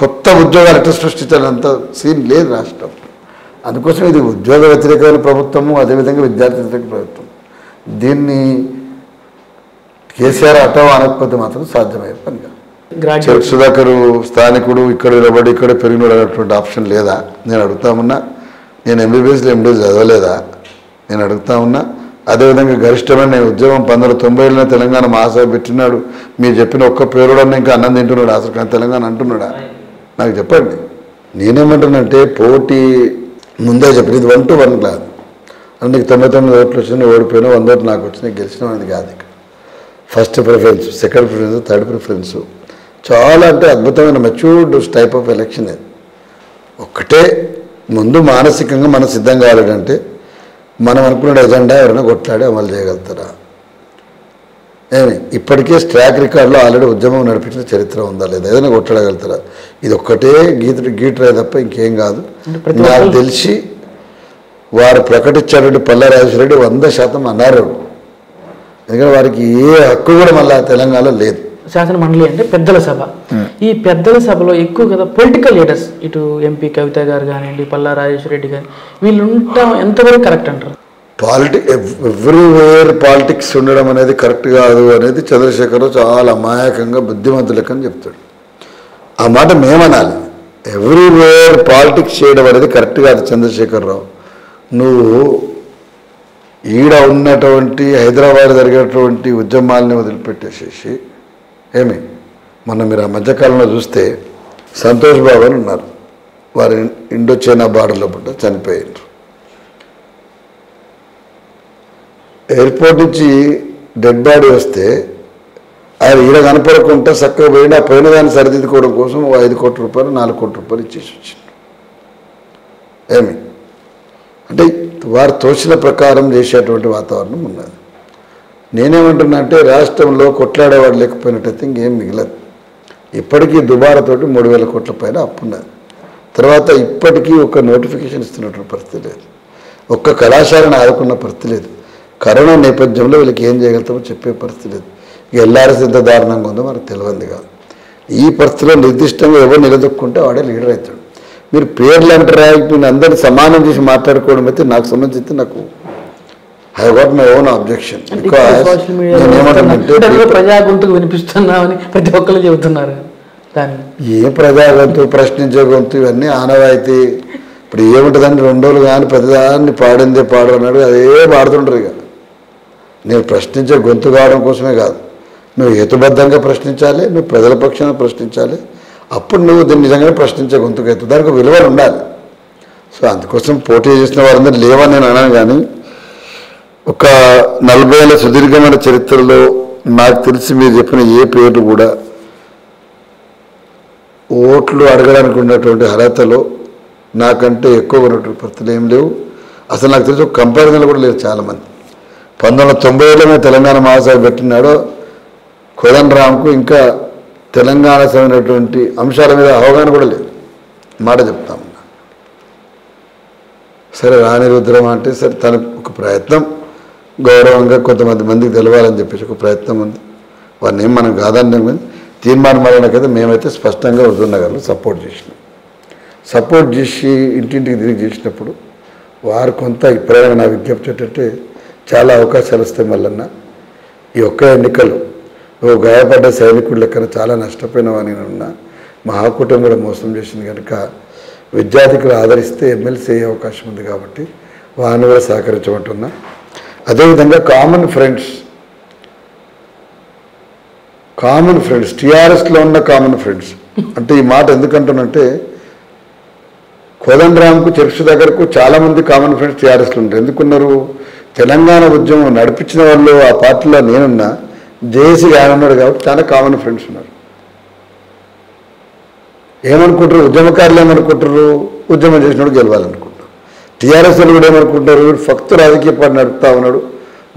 కొత్త ఉద్యోగాలు ఎట్లా సృష్టించాలంత సీన్ లేదు రాష్ట్రం. అందుకోసం ఇది ఉద్యోగ వ్యతిరేకమైన ప్రభుత్వము, అదేవిధంగా విద్యార్థి వ్యతిరేక ప్రభుత్వం. దీన్ని కేసీఆర్ అటవ అనకపోతే మాత్రం సాధ్యమయ్యే పని కాదు. చెరుకు సుధాకర్ స్థానికుడు, ఇక్కడ నిలబడి ఇక్కడ పెరిగినోడు అనేటువంటి ఆప్షన్ లేదా నేను అడుగుతా ఉన్నా. నేను ఎంబీబీఎస్లో ఎండీఎస్ చదవలేదా నేను అడుగుతా ఉన్నా. అదేవిధంగా గరిష్టమైన నేను ఉద్యోగం 1990లో తెలంగాణ మహాసభ పెట్టినాడు. మీరు చెప్పిన ఒక్క పేరుడన్నా ఇంకా అన్నం తింటున్నాడు అసలు, కానీ తెలంగాణ అంటున్నాడా నాకు చెప్పండి. నేనేమంటున్నానంటే పోటీ ముందే చెప్పిన ఇది 1 to 1 కాదు. అంటే నీకు 99 ఓట్లు వచ్చినాయి, ఓడిపోయినా 100 ఓట్లు నాకు వచ్చినాయి, గెలిచినా అనేది కాదు. ఇక్కడ first preference, second preference, third preference చాలా అంటే అద్భుతమైన మెచ్యూర్డ్ టైప్ ఆఫ్ ఎలక్షన్. అది ఒక్కటే ముందు మానసికంగా మనం సిద్ధం కావాలంటే మనం అనుకున్న ఎజెండా ఎవరైనా కొట్లాడి అమలు చేయగలుగుతారా? ఇప్పటికే ట్రాక్ రికార్డులో ఆల్రెడీ ఉద్యమం నడిపించిన చరిత్ర ఉందా లేదా, ఏదైనా కొట్లాడగలుగుతారా? ఇది ఒక్కటే గీటరే తప్ప ఇంకేం కాదు. నాకు తెలిసి వారు ప్రకటించారంటే పల్లా రాజేశ్వర రెడ్డి 100% అన్నారు. ఎందుకంటే వారికి ఏ హక్కు కూడా మళ్ళీ తెలంగాణలో లేదు. శాసన మండలి అంటే పెద్దల సభ. ఈ పెద్దల సభలో ఎక్కువ కదా పొలిటికల్ లీడర్స్, ఇటు ఎంపీ కవిత గారు కానివ్వండి, పల్లా రాజేశ్వర రెడ్డి గారు, వీళ్ళు ఉండటం ఎంతవరకు కరెక్ట్ అంటారు? ఎవ్రీవేర్ పాలిటిక్స్ ఉండడం అనేది కరెక్ట్ కాదు అనేది చంద్రశేఖరరావు చాలా అమాయకంగా బుద్ధిమంతులకని చెప్తాడు. ఆ మాట మేమనాలి. ఎవ్రీవేర్ పాలిటిక్స్ చేయడం అనేది కరెక్ట్ కాదు చంద్రశేఖరరావు. నువ్వు ఈడ ఉన్నటువంటి హైదరాబాద్ జరిగేటువంటి ఉద్యమాలని వదిలిపెట్టేసేసి మొన్న మీరు ఆ మధ్యకాలంలో చూస్తే సంతోష్ బాబు అని ఉన్నారు, వారి ఇండోచైనా బార్డర్లో పుట్ట చనిపోయారు. ఎయిర్పోర్ట్ నుంచి డెడ్ బాడీ వస్తే ఆయన ఈడ కనపడకుండా చక్కగా పోయి ఆ పోయిన దాన్ని సరిదిద్దుకోవడం కోసం 5 కోట్ల రూపాయలు 4 కోట్ల రూపాయలు ఇచ్చేసి వచ్చింది. అంటే వారు తోచిన ప్రకారం చేసేటువంటి వాతావరణం ఉన్నది. నేనేమంటున్నా అంటే రాష్ట్రంలో కొట్లాడేవాడు లేకపోయినట్టయితే ఇంకేం మిగలదు. ఇప్పటికీ దుబారాతోటి 3,000 కోట్ల పైన అప్పున్నది. తర్వాత ఇప్పటికీ ఒక నోటిఫికేషన్ ఇస్తున్నటువంటి పరిస్థితి లేదు, ఒక్క కళాశాలను ఆదుకున్న పరిస్థితి లేదు. కరోనా నేపథ్యంలో వీళ్ళకి ఏం చేయగలుగుతామో చెప్పే పరిస్థితి లేదు. ఇక ఎల్ఆర్ఎస్ ఎంత దారుణంగా ఉందో మనకు తెలియంది కాదు. ఈ పరిస్థితిలో నిర్దిష్టంగా ఎవరు నిలదొక్కుంటే వాడే లీడర్ అవుతాడు. మీరు పేర్లు అంటారా, నేను అందరినీ సమానం చేసి మాట్లాడుకోవడం అయితే నాకు సంబంధించి నాకు I got my own objection. ప్రజా గొంతుకు వినిపిస్తున్నామని ప్రతి ఒక్కరు చెబుతున్నారు. ఏ ప్రజా గొంతు, ప్రశ్నించే గొంతు, ఇవన్నీ ఆనవాయితీ. ఇప్పుడు ఏముంటుందండి, 2 రోజులు కానీ ప్రతిదాన్ని పాడిందే పాడు అన్నాడు, అదే పాడుతుంటారు. ఇక నేను ప్రశ్నించే గొంతు కావడం కోసమే కాదు, నువ్వు హేతుబద్ధంగా ప్రశ్నించాలి, నువ్వు ప్రజల పక్షాన ప్రశ్నించాలి. అప్పుడు నువ్వు దీన్ని నిజంగానే ప్రశ్నించే గొంతుకు అవుతుంది, దానికి విలువలు ఉండాలి. సో అందుకోసం పోటీ చేసిన వారందరూ లేవని నేను అన్నాను. కానీ ఒక 40 ఏళ్ళ సుదీర్ఘమైన చరిత్రలో నాకు తెలిసి మీరు చెప్పిన ఏ పేరు కూడా ఓట్లు అడగడానికి ఉన్నటువంటి అర్హతలో నాకంటే ఎక్కువ ఉన్నటువంటి పరిస్థితులు ఏం లేవు. అసలు నాకు తెలిసి ఒక కంపారిజన్లు కూడా లేరు చాలామంది. 1990లో మేము తెలంగాణ మహాసభ పెట్టినాడో కోదండరాంకు ఇంకా తెలంగాణ సంబంధించినటువంటి అంశాల మీద అవగాహన కూడా లేదు, మాట చెప్తాము. సరే రాణి రుద్రం అంటే సరే తన ఒక ప్రయత్నం, గౌరవంగా కొంతమంది మందికి తెలవాలని చెప్పేసి ఒక ప్రయత్నం ఉంది. వారిని ఏం మనం కాదని తీర్మానం వలనకైతే మేమైతే స్పష్టంగా హుజూర్నగర్లో సపోర్ట్ చేసి ఇంటింటికి తిరిగి చేసినప్పుడు వారు కొంత ఇప్పుడైనా నా విజ్ఞప్తి ఏంటంటే చాలా అవకాశాలు వస్తాయి. మళ్ళన్న ఈ ఒక్క ఎన్నికలు ఓ గాయపడ్డ సైనికుడు లెక్కన చాలా నష్టపోయినవని ఉన్నా, మహాకూటమి కూడా మోసం చేసింది కనుక విద్యార్థికులు ఆదరిస్తే ఎమ్మెల్సీ అయ్యే అవకాశం ఉంది కాబట్టి వారిని కూడా సహకరించమంటున్నా. అదేవిధంగా కామన్ ఫ్రెండ్స్ టీఆర్ఎస్లో ఉన్న కామన్ ఫ్రెండ్స్ అంటే ఈ మాట ఎందుకంటానంటే కోదండరాంకు చర్చ దగ్గరకు చాలామంది కామన్ ఫ్రెండ్స్ టీఆర్ఎస్లో ఉంటారు. ఎందుకున్నారు? తెలంగాణ ఉద్యమం నడిపించిన వాళ్ళు ఆ పార్టీలో నేనున్నా, జేఏసీ ఆయన ఉన్నాడు కాబట్టి చాలా కామన్ ఫ్రెండ్స్ ఉన్నారు. ఏమనుకుంటారు ఉద్యమకారులు? ఏమనుకుంటారు? ఉద్యమం చేసినప్పుడు గెలవాలనుకుంటారు. టీఆర్ఎస్ వాళ్ళు కూడా ఏమనుకుంటారు? ఫక్తు రాజకీయ పార్టీ నడుపుతా ఉన్నాడు,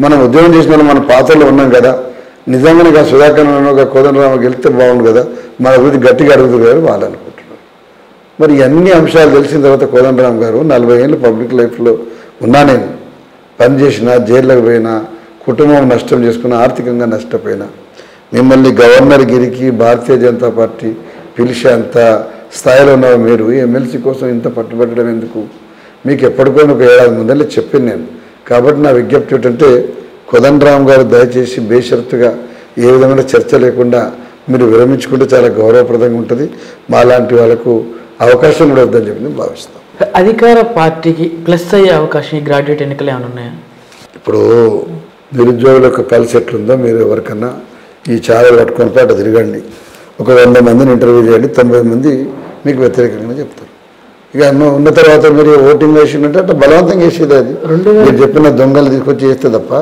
మనం ఉద్యమం చేసిన వాళ్ళు మన పాత్రలో ఉన్నాం కదా, నిజంగానే సుధాకర్ కోదండరామ గెలిస్తే బాగుండు కదా, మన అభివృద్ధి గట్టిగా అడుగుతుంది కదా వాళ్ళు అనుకుంటున్నారు. మరి అన్ని అంశాలు తెలిసిన తర్వాత కోదండరామ్ గారు 40 ఏళ్ళు పబ్లిక్ లైఫ్లో ఉన్నా, నేను పనిచేసిన, జైల్లోకి పోయినా, కుటుంబం నష్టం చేసుకున్న, ఆర్థికంగా నష్టపోయినా, మిమ్మల్ని గవర్నర్ గిరికి భారతీయ జనతా పార్టీ పిలిచి అంత స్థాయిలో ఉన్న మీరు ఎమ్మెల్సీ కోసం ఇంత పట్టుబట్టడం ఎందుకు? మీకు ఎప్పటికైనా ఒక ఏడాది ముందరే చెప్పింది నేను. కాబట్టి నా విజ్ఞప్తి ఏంటంటే కోదండరామ్ గారు దయచేసి బేషరతుగా ఏ విధమైన చర్చ లేకుండా మీరు విరమించుకుంటే చాలా గౌరవప్రదంగా ఉంటుంది. మాలాంటి వాళ్ళకు అవకాశం కూడా వద్దని చెప్పి నేను భావిస్తాను. అధికార పార్టీకి ప్లస్ అయ్యే అవకాశం ఈ గ్రాడ్యుయేట్ ఎన్నికలు ఏమైనా ఉన్నాయా? ఇప్పుడు నిరుద్యోగుల యొక్క పల్స్ ఎట్లుందో మీరు ఎవరికన్నా ఈ ఛానల్ పట్టుకొని పాటు తిరగండి, ఒక 100 మందిని ఇంటర్వ్యూ చేయండి, 90 మంది మీకు వ్యతిరేకంగా చెప్తారు. ఇక ఉన్న తర్వాత మీరు ఓటింగ్ వేసిందంటే అంటే బలవంతంగా వేసేది, అది మీరు చెప్పిన దొంగలు తీసుకొచ్చి చేస్తే తప్ప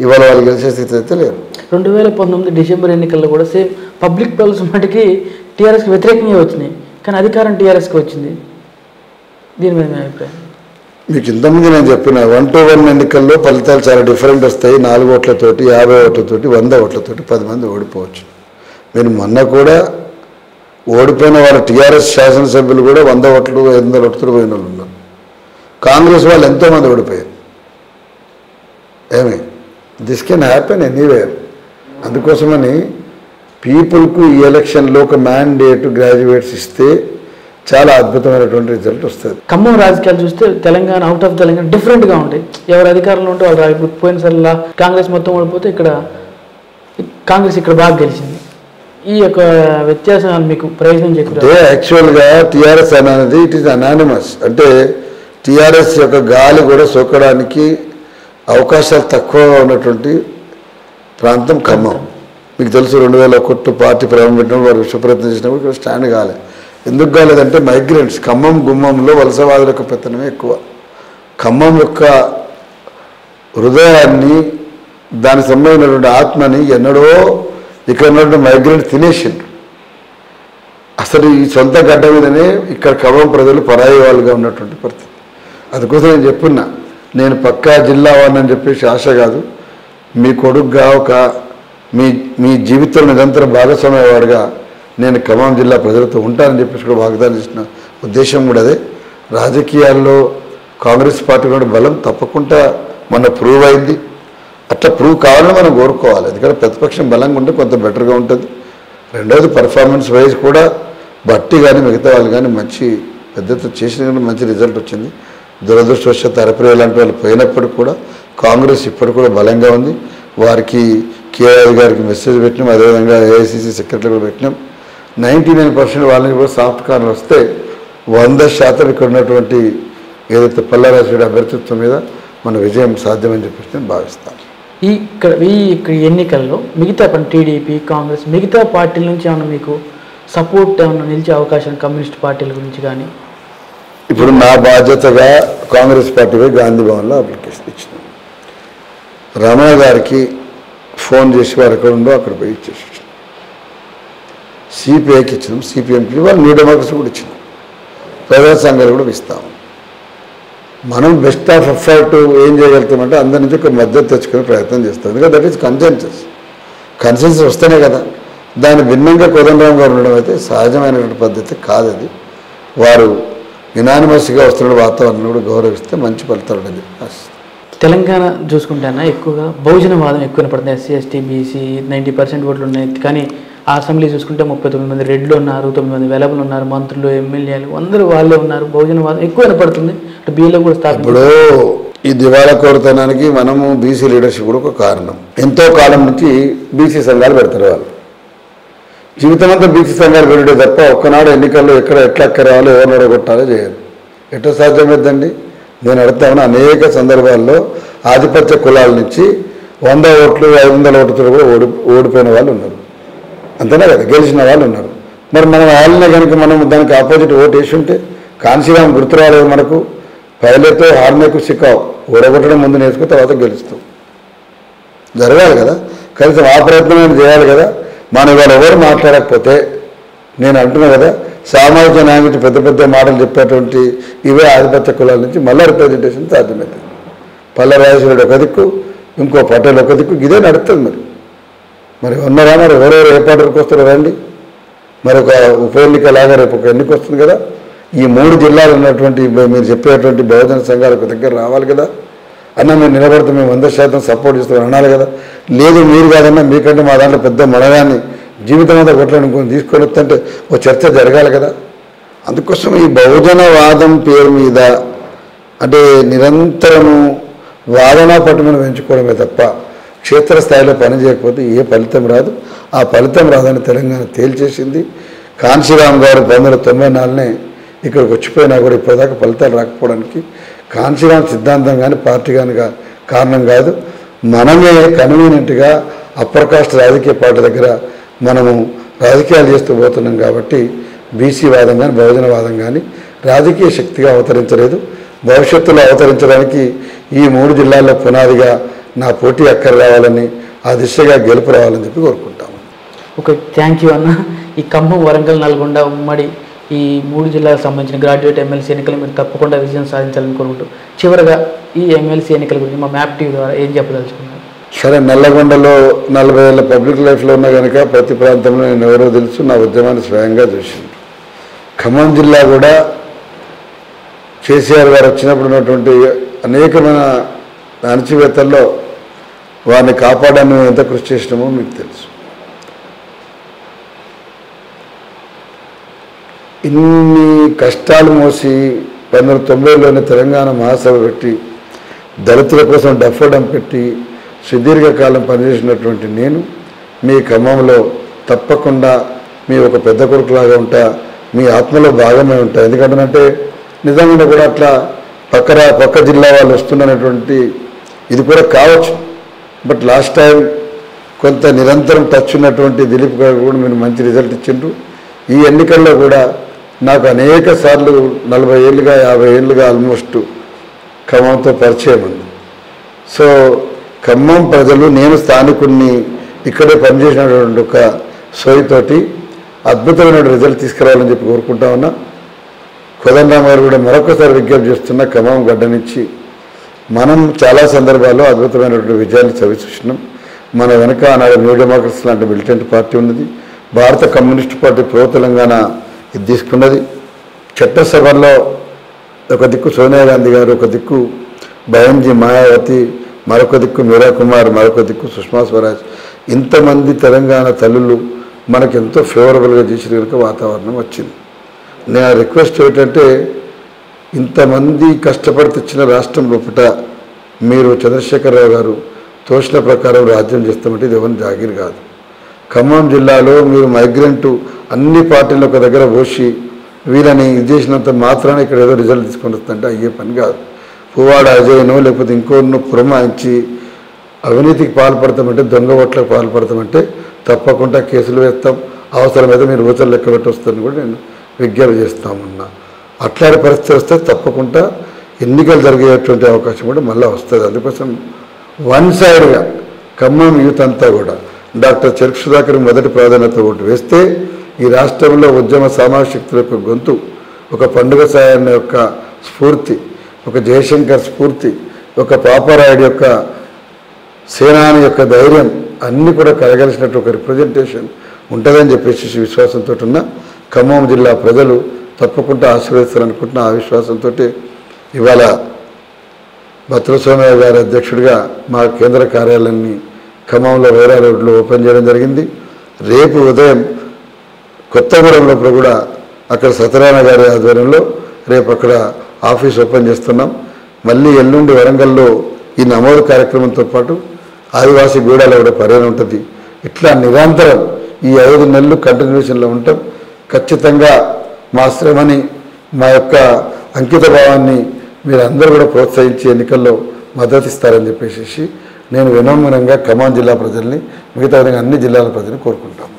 ఇవాళ వాళ్ళు గెలిచే స్థితి అయితే లేదు. 2019 డిసెంబర్ ఎన్నికల్లో కూడా సేమ్ పబ్లిక్ పల్స్ మటుకి టీఆర్ఎస్కి వ్యతిరేకంగా వచ్చినాయి, కానీ అధికారం టీఆర్ఎస్కి వచ్చింది. దీని మీద మీ అభిప్రాయం? మీకు ఇంతకుముందు నేను చెప్పిన 1-to-1 ఎన్నికల్లో ఫలితాలు చాలా డిఫరెంట్ వస్తాయి. 4 ఓట్లతోటి, 50 ఓట్లతోటి, 100 ఓట్లతోటి 10 మంది ఓడిపోవచ్చు. మీరు మొన్న కూడా ఓడిపోయిన వాళ్ళ టీఆర్ఎస్ శాసనసభ్యులు కూడా 100 ఓట్లు 500 ఓట్లతో పోయిన వాళ్ళు ఉన్నారు. కాంగ్రెస్ వాళ్ళు ఎంతోమంది ఓడిపోయారు. This can happen anywhere. అందుకోసమని పీపుల్కు ఈ ఎలక్షన్లో ఒక మ్యాండేట్ గ్రాడ్యుయేట్స్ ఇస్తే చాలా అద్భుతమైనటువంటి రిజల్ట్ వస్తుంది. ఖమ్మం రాజకీయాలు చూస్తే తెలంగాణ అవుట్ ఆఫ్ తెలంగాణ డిఫరెంట్గా ఉంటాయి. ఎవరు అధికారంలో ఉంటే వాళ్ళు ఇప్పుడు పోయినసారిలా కాంగ్రెస్ మొత్తం ఓడిపోతే ఇక్కడ కాంగ్రెస్ ఇక్కడ బాగా గెలిచింది. ఈ యొక్క వ్యత్యాసాలు మీకు ప్రయోజనం చేకూరు. యాక్చువల్గా టీఆర్ఎస్ అనేది ఇట్ ఈస్ అనానిమస్. అంటే టీఆర్ఎస్ యొక్క గాలి కూడా సోకడానికి అవకాశాలు తక్కువ ఉన్నటువంటి ప్రాంతం ఖమ్మం. మీకు తెలుసు 2001 పార్టీ ప్రారంభించినప్పుడు వారు విశ్వప్రయత్నం చేసినప్పుడు ఇక్కడ స్టాండ్ కాలే. ఎందుకు కాలేదంటే మైగ్రెంట్స్ ఖమ్మం గుమ్మంలో వలసవాదుల యొక్క పెత్తనమే ఎక్కువ. ఖమ్మం యొక్క హృదయాన్ని దానికి సంబంధించినటువంటి ఆత్మని ఎన్నడో ఇక్కడ ఉన్నటువంటి మైగ్రెంట్స్ తినేసిండ్రు. అసలు ఈ సొంత గడ్డ మీదనే ఇక్కడ ఖమ్మం ప్రజలు పరాయి వాళ్ళుగా ఉన్నటువంటి పరిస్థితి. అందుకోసం నేను చెప్పున్నా, నేను పక్కా జిల్లా వాడిని చెప్పేసి ఆశ కాదు, మీ కొడుకుగా ఒక మీ జీవితంలో నిరంతర భాగస్వామ్యవాడుగా నేను ఖమ్మం జిల్లా ప్రజలతో ఉంటానని చెప్పేసి కూడా వాగ్దానం చేసిన ఉద్దేశం కూడా అదే. రాజకీయాల్లో కాంగ్రెస్ పార్టీ కూడా బలం తప్పకుండా మన ప్రూవ్ అయింది. అట్లా ప్రూవ్ కావాలని మనం కోరుకోవాలి. ఎందుకంటే ప్రతిపక్షం బలంగా ఉంటే కొంత బెటర్గా ఉంటుంది. రెండవది పర్ఫార్మెన్స్ వైజ్ కూడా బట్టి కానీ మిగతా వాళ్ళు కానీ మంచి పెద్దతో చేసిన కానీ మంచి రిజల్ట్ వచ్చింది. దురదృష్టవశాత్తు అరప్రియ లాంటి వాళ్ళు పోయినప్పటికి కూడా కాంగ్రెస్ ఇప్పటికి కూడా బలంగా ఉంది. వారికి కేఆర్ గారికి మెసేజ్ పెట్టినాం, అదేవిధంగా ఏఐసిసి సెక్రటరీ కూడా పెట్టినాం. 99% వాళ్ళని కూడా సాఫ్ట్ కార్నర్ వస్తే 100% ఇక్కడ ఉన్నటువంటి ఏదైతే పల్లారాజు అభ్యర్థిత్వం మీద మన విజయం సాధ్యమని చెప్పేసి నేను భావిస్తాను. ఈ ఎన్నికల్లో మిగతా టీడీపీ కాంగ్రెస్ మిగతా పార్టీల నుంచి ఏమన్నా మీకు సపోర్ట్ ఏమన్నా నిలిచే అవకాశం కమ్యూనిస్ట్ పార్టీల గురించి కానీ? ఇప్పుడు నా బాధ్యతగా కాంగ్రెస్ పార్టీపై గాంధీ భవన్లో అప్లికేషన్ ఇచ్చినాం. రమణ గారికి ఫోన్ చేసి వారు ఎక్కడ ఉందో అక్కడ పోయి ఇచ్చేసి వచ్చినాం. సిపిఐకి ఇచ్చినాం, సిపిఎంకి వాళ్ళు న్యూ డెమోక్రసీ కూడా ఇచ్చినాం, ప్రజా సంఘాలు కూడా ఇస్తాము. మనం బెస్ట్ ఆఫ్ ఎఫర్ట్ ఏం చేయగలుగుతామంటే అందరి నుంచి ఒక మద్దతు తెచ్చుకునే ప్రయత్నం చేస్తాం. ఎందుకంటే దట్ ఈస్ కన్సెన్సస్ వస్తేనే కదా. దాని భిన్నంగా కోదండరామ్ గారు ఉండడం అయితే సహజమైనటువంటి పద్ధతి కాదు. అది వారు యునానిమస్గా వస్తున్న వాతావరణం కూడా గౌరవిస్తే మంచి ఫలితాలు అని చెప్పి తెలంగాణ చూసుకుంటేనా ఎక్కువగా బహుజనవాదం ఎక్కువ పడుతుంది. ఎస్సీ ఎస్టీ బీసీ 90% ఓట్లు ఉన్నాయి. కానీ ఆ అసెంబ్లీ చూసుకుంటే 39 మంది రెడ్లు ఉన్నారు, 9 మంది వెలబులు ఉన్నారు, మంత్రులు ఎమ్మెల్యేలు అందరూ వాళ్ళే ఉన్నారు. బహుజనవాదం ఎక్కువ వినపడుతుంది. బీలో కూడా స్థాపించారు. ఇప్పుడు ఈ దివాళా కోరుతనానికి మనము బీసీ లీడర్షిప్ కూడా ఒక కారణం. ఎంతో కాలం నుంచి బీసీ సంఘాలు పెడతారు. వాళ్ళు జీవితం అంతా బీసీ సంఘాలు పెరిగే తప్ప ఒక్కనాడు ఎన్నికల్లో ఎట్లా ఎక్కరాలో ఎవరిని ఓడగొట్టాలో చేయరు. ఎట్లా సాధ్యమైందండి? నేను అడుగుతామని అనేక సందర్భాల్లో ఆధిపత్య కులాల నుంచి 100 ఓట్లు 500 ఓట్లతో కూడా ఓడిపోయిన వాళ్ళు ఉన్నారు. అంతేనా కదా, గెలిచిన వాళ్ళు ఉన్నారు. మరి మనం వాళ్ళనే కనుక మనం దానికి ఆపోజిట్ ఓటు వేసి ఉంటే కాన్సీరామ్ గుర్తు రాలేదు మనకు. పైలతో హార్నేకు సిక్కావు, ఓడగొట్టడం ముందు నేర్చుకుని తర్వాత గెలుస్తాం. జరగాలి కదా, కనీసం ఆ ప్రయత్నం చేయాలి కదా. మనం ఇవాళ ఎవరు మాట్లాడకపోతే నేను అంటున్నా కదా, సామాజిక న్యాయం గురించి పెద్ద పెద్ద మాటలు చెప్పేటువంటి ఇవే ఆధిపత్య కులాల నుంచి మళ్ళీ రిప్రజెంటేషన్ సాధ్యమవుతుంది. పల్లరాజేశ్వరుడు ఒక దిక్కు, ఇంకో పటేల్ ఒక దిక్కు, ఇదే నడుస్తుంది. మరి ఉన్నారా? మరి ఎవరెవరు ఏ పార్టీకి వస్తారో రండి. మరి ఒక ఉప ఎన్నికలాగా రేపు ఒక ఎన్నిక వస్తుంది కదా. ఈ 3 జిల్లాలు ఉన్నటువంటి మీరు చెప్పేటువంటి బహుజన సంఘాలకు దగ్గర రావాలి కదా. అన్న మేము నిలబడితే మేము 100% సపోర్ట్ చేస్తామని అనాలి కదా. లేదు మీరు కాదన్నా మీకంటే మా దాంట్లో పెద్ద మనగాన్ని జీవితం అంతా కొట్లాడుకొని తీసుకొని వస్తుంటే ఓ చర్చ జరగాలి కదా. అందుకోసం ఈ బహుజనవాదం పేరు మీద అంటే నిరంతరము వాదనా పట్టుమని పెంచుకోవడమే తప్ప క్షేత్రస్థాయిలో పని చేయకపోతే ఏ ఫలితం రాదు. ఆ ఫలితం రాదని తెలంగాణ తేల్చేసింది. కాన్సీరామ్ గారు 1994 ఇక్కడికి వచ్చిపోయినా కూడా ఇప్పటిదాకా ఫలితాలు రాకపోవడానికి కాన్సీరామ్ సిద్ధాంతం కానీ పార్టీ కానీ కారణం కాదు. మనమే కన్వీనియంట్గా అప్పర్ కాస్ట్ రాజకీయ పార్టీ దగ్గర మనము రాజకీయాలు చేస్తూ పోతున్నాం కాబట్టి బీసీ వాదం కానీ బహుజనవాదం కానీ రాజకీయ శక్తిగా అవతరించలేదు. భవిష్యత్తులో అవతరించడానికి ఈ 3 జిల్లాల్లో పునాదిగా నా పోటీ అక్కర రావాలని, ఆ దిశగా గెలుపు రావాలని చెప్పి కోరుకుంటాము. ఓకే, థ్యాంక్ యూ అన్న. ఈ ఖమ్మం, వరంగల్, నల్గొండ ఉమ్మడి ఈ 3 జిల్లాలకు సంబంధించిన గ్రాడ్యుయేట్ ఎమ్మెల్సీ ఎన్నికలు మీరు తప్పకుండా విజయం సాధించాలని కోరుకుంటూ చివరిగా ఈ ఎమ్మెల్సీ ఎన్నికల గురించి మా మ్యాప్ టీవీ ద్వారా ఏం చెప్పదలుచుకున్నారు? సరే, నల్లగొండలో 40 ఏళ్ళ పబ్లిక్ లైఫ్లో ఉన్నా కనుక ప్రతి ప్రాంతంలో నేను ఎవరో తెలుసు, నా ఉద్యమాన్ని స్వయంగా చూసింది. ఖమ్మం జిల్లా కూడా కేసీఆర్ గారు వచ్చినప్పుడు ఉన్నటువంటి అనేకమైన అణచివేతల్లో వారిని కాపాడడానికి మేము ఎంత కృషి చేసినామో మీకు తెలుసు. ఇన్ని కష్టాలు మోసి 1990లోనే తెలంగాణ మహాసభ పెట్టి దళితుల కోసం డఫడం పెట్టి సుదీర్ఘకాలం పనిచేసినటువంటి నేను మీ ఖమ్మంలో తప్పకుండా మీ ఒక పెద్ద కొడుకులాగా ఉంటా, మీ ఆత్మలో భాగమే ఉంటా. ఎందుకంటే నిజంగా కూడా అట్లా పక్క జిల్లా వాళ్ళు వస్తున్నటువంటి ఇది కూడా కావచ్చు. బట్ లాస్ట్ టైం కొంత నిరంతరం టచ్ ఉన్నటువంటి దిలీప్ గారు కూడా మీరు మంచి రిజల్ట్ ఇచ్చిండ్రు. ఈ ఎన్నికల్లో కూడా నాకు అనేక సార్లు 40 ఏళ్ళుగా 50 ఏళ్ళుగా ఆల్మోస్ట్ ఖమ్మంతో పరిచయం ఉంది. సో ఖమ్మం ప్రజలు నేను స్థానికుడిని ఇక్కడే పనిచేసినటువంటి ఒక సోయితోటి అద్భుతమైన రిజల్ట్ తీసుకురావాలని చెప్పి కోరుకుంటా ఉన్నా. కోదండరామ్ గారు కూడా మరొకసారి విజ్ఞప్తి చేస్తున్న ఖమ్మం గడ్డనిచ్చి మనం చాలా సందర్భాల్లో అద్భుతమైనటువంటి విజయాన్ని చవిచూసినాం. మన వెనక ఆనాడు న్యూ డెమోక్రసీ లాంటి మిలిటెంట్ పార్టీ ఉన్నది. భారత కమ్యూనిస్ట్ పార్టీ ప్రో తెలంగాణ ఇది తీసుకున్నది. చట్టసభల్లో ఒక దిక్కు సోనియా గాంధీ గారు, ఒక దిక్కు బహన్జీ మాయావతి, మరొక దిక్కు మీరా కుమార్, మరొక దిక్కు సుష్మా స్వరాజ్, ఇంతమంది తెలంగాణ తల్లులు మనకు ఎంతో ఫేవరబుల్గా చేసిన కనుక వాతావరణం వచ్చింది. నేను రిక్వెస్ట్ ఏంటంటే ఇంతమంది కష్టపడి తెచ్చిన రాష్ట్రం లోపల మీరు చంద్రశేఖరరావు గారు తోచిన ప్రకారం రాజ్యం చేస్తామంటే ఇది ఎవరిని జాగీర్ కాదు. ఖమ్మం జిల్లాలో మీరు మైగ్రెంట్ అన్ని పార్టీలు ఒక దగ్గర పోసి వీళ్ళని ఇది చేసినంత మాత్రాన ఇక్కడ ఏదో రిజల్ట్ తీసుకొని వస్తుందంటే అయ్యే పని కాదు. పువ్వాడ అజయ్నో లేకపోతే ఇంకోరినో పురమాయించి అవినీతికి పాల్పడతామంటే, దొంగ ఓట్లకు పాల్పడతామంటే తప్పకుండా కేసులు వేస్తాం. అవసరమైతే మీరు ఊచలు లెక్క పెట్టి వస్తారని కూడా నేను విజ్ఞప్తి చేస్తామన్నా. అట్లాంటి పరిస్థితి వస్తే తప్పకుండా ఎన్నికలు జరిగేటువంటి అవకాశం కూడా మళ్ళీ వస్తుంది. అందుకోసం వన్ సైడ్గా ఖమ్మం యూత్ అంతా కూడా డాక్టర్ చెరుకు సుధాకర్ మొదటి ప్రాధాన్యత ఓటు వేస్తే ఈ రాష్ట్రంలో ఉద్యమ సామాజిక శక్తుల యొక్క గొంతు, ఒక పండుగ సాయన్న యొక్క స్ఫూర్తి, ఒక జయశంకర్ స్ఫూర్తి, ఒక పాపారాయుడు యొక్క సేనాని యొక్క ధైర్యం అన్నీ కూడా కలగలిసినట్టు ఒక రిప్రజెంటేషన్ ఉంటుందని చెప్పేసి విశ్వాసంతో ఉన్న ఖమ్మం జిల్లా ప్రజలు తప్పకుండా ఆశీర్వదిస్తారనుకుంటున్న ఆ విశ్వాసంతో ఇవాళ బత్తుల సోమయ్య గారి అధ్యక్షుడిగా మా కేంద్ర కార్యాలయాన్ని ఖమ్మంలో వేరే రోడ్లో ఓపెన్ చేయడం జరిగింది. రేపు ఉదయం కొత్తగూడెంలో కూడా అక్కడ సత్యనారాయణ గారి ఆధ్వర్యంలో రేపు అక్కడ ఆఫీస్ ఓపెన్ చేస్తున్నాం. మళ్ళీ ఎల్లుండి వరంగల్లో ఈ నమోదు కార్యక్రమంతో పాటు ఆదివాసీ గూడాలో కూడా పర్యటన ఉంటుంది. ఇట్లా నిరంతరం ఈ 5 నెలలు కంటిన్యూషన్లో ఉంటాం. ఖచ్చితంగా మా శ్రమని, మా యొక్క అంకిత భావాన్ని మీరందరూ కూడా ప్రోత్సహించి ఎన్నికల్లో మద్దతు ఇస్తారని చెప్పేసి నేను వినమ్రంగా ఖమ్మం జిల్లా ప్రజల్ని, మిగతా అన్ని జిల్లాల ప్రజల్ని కోరుకుంటాము.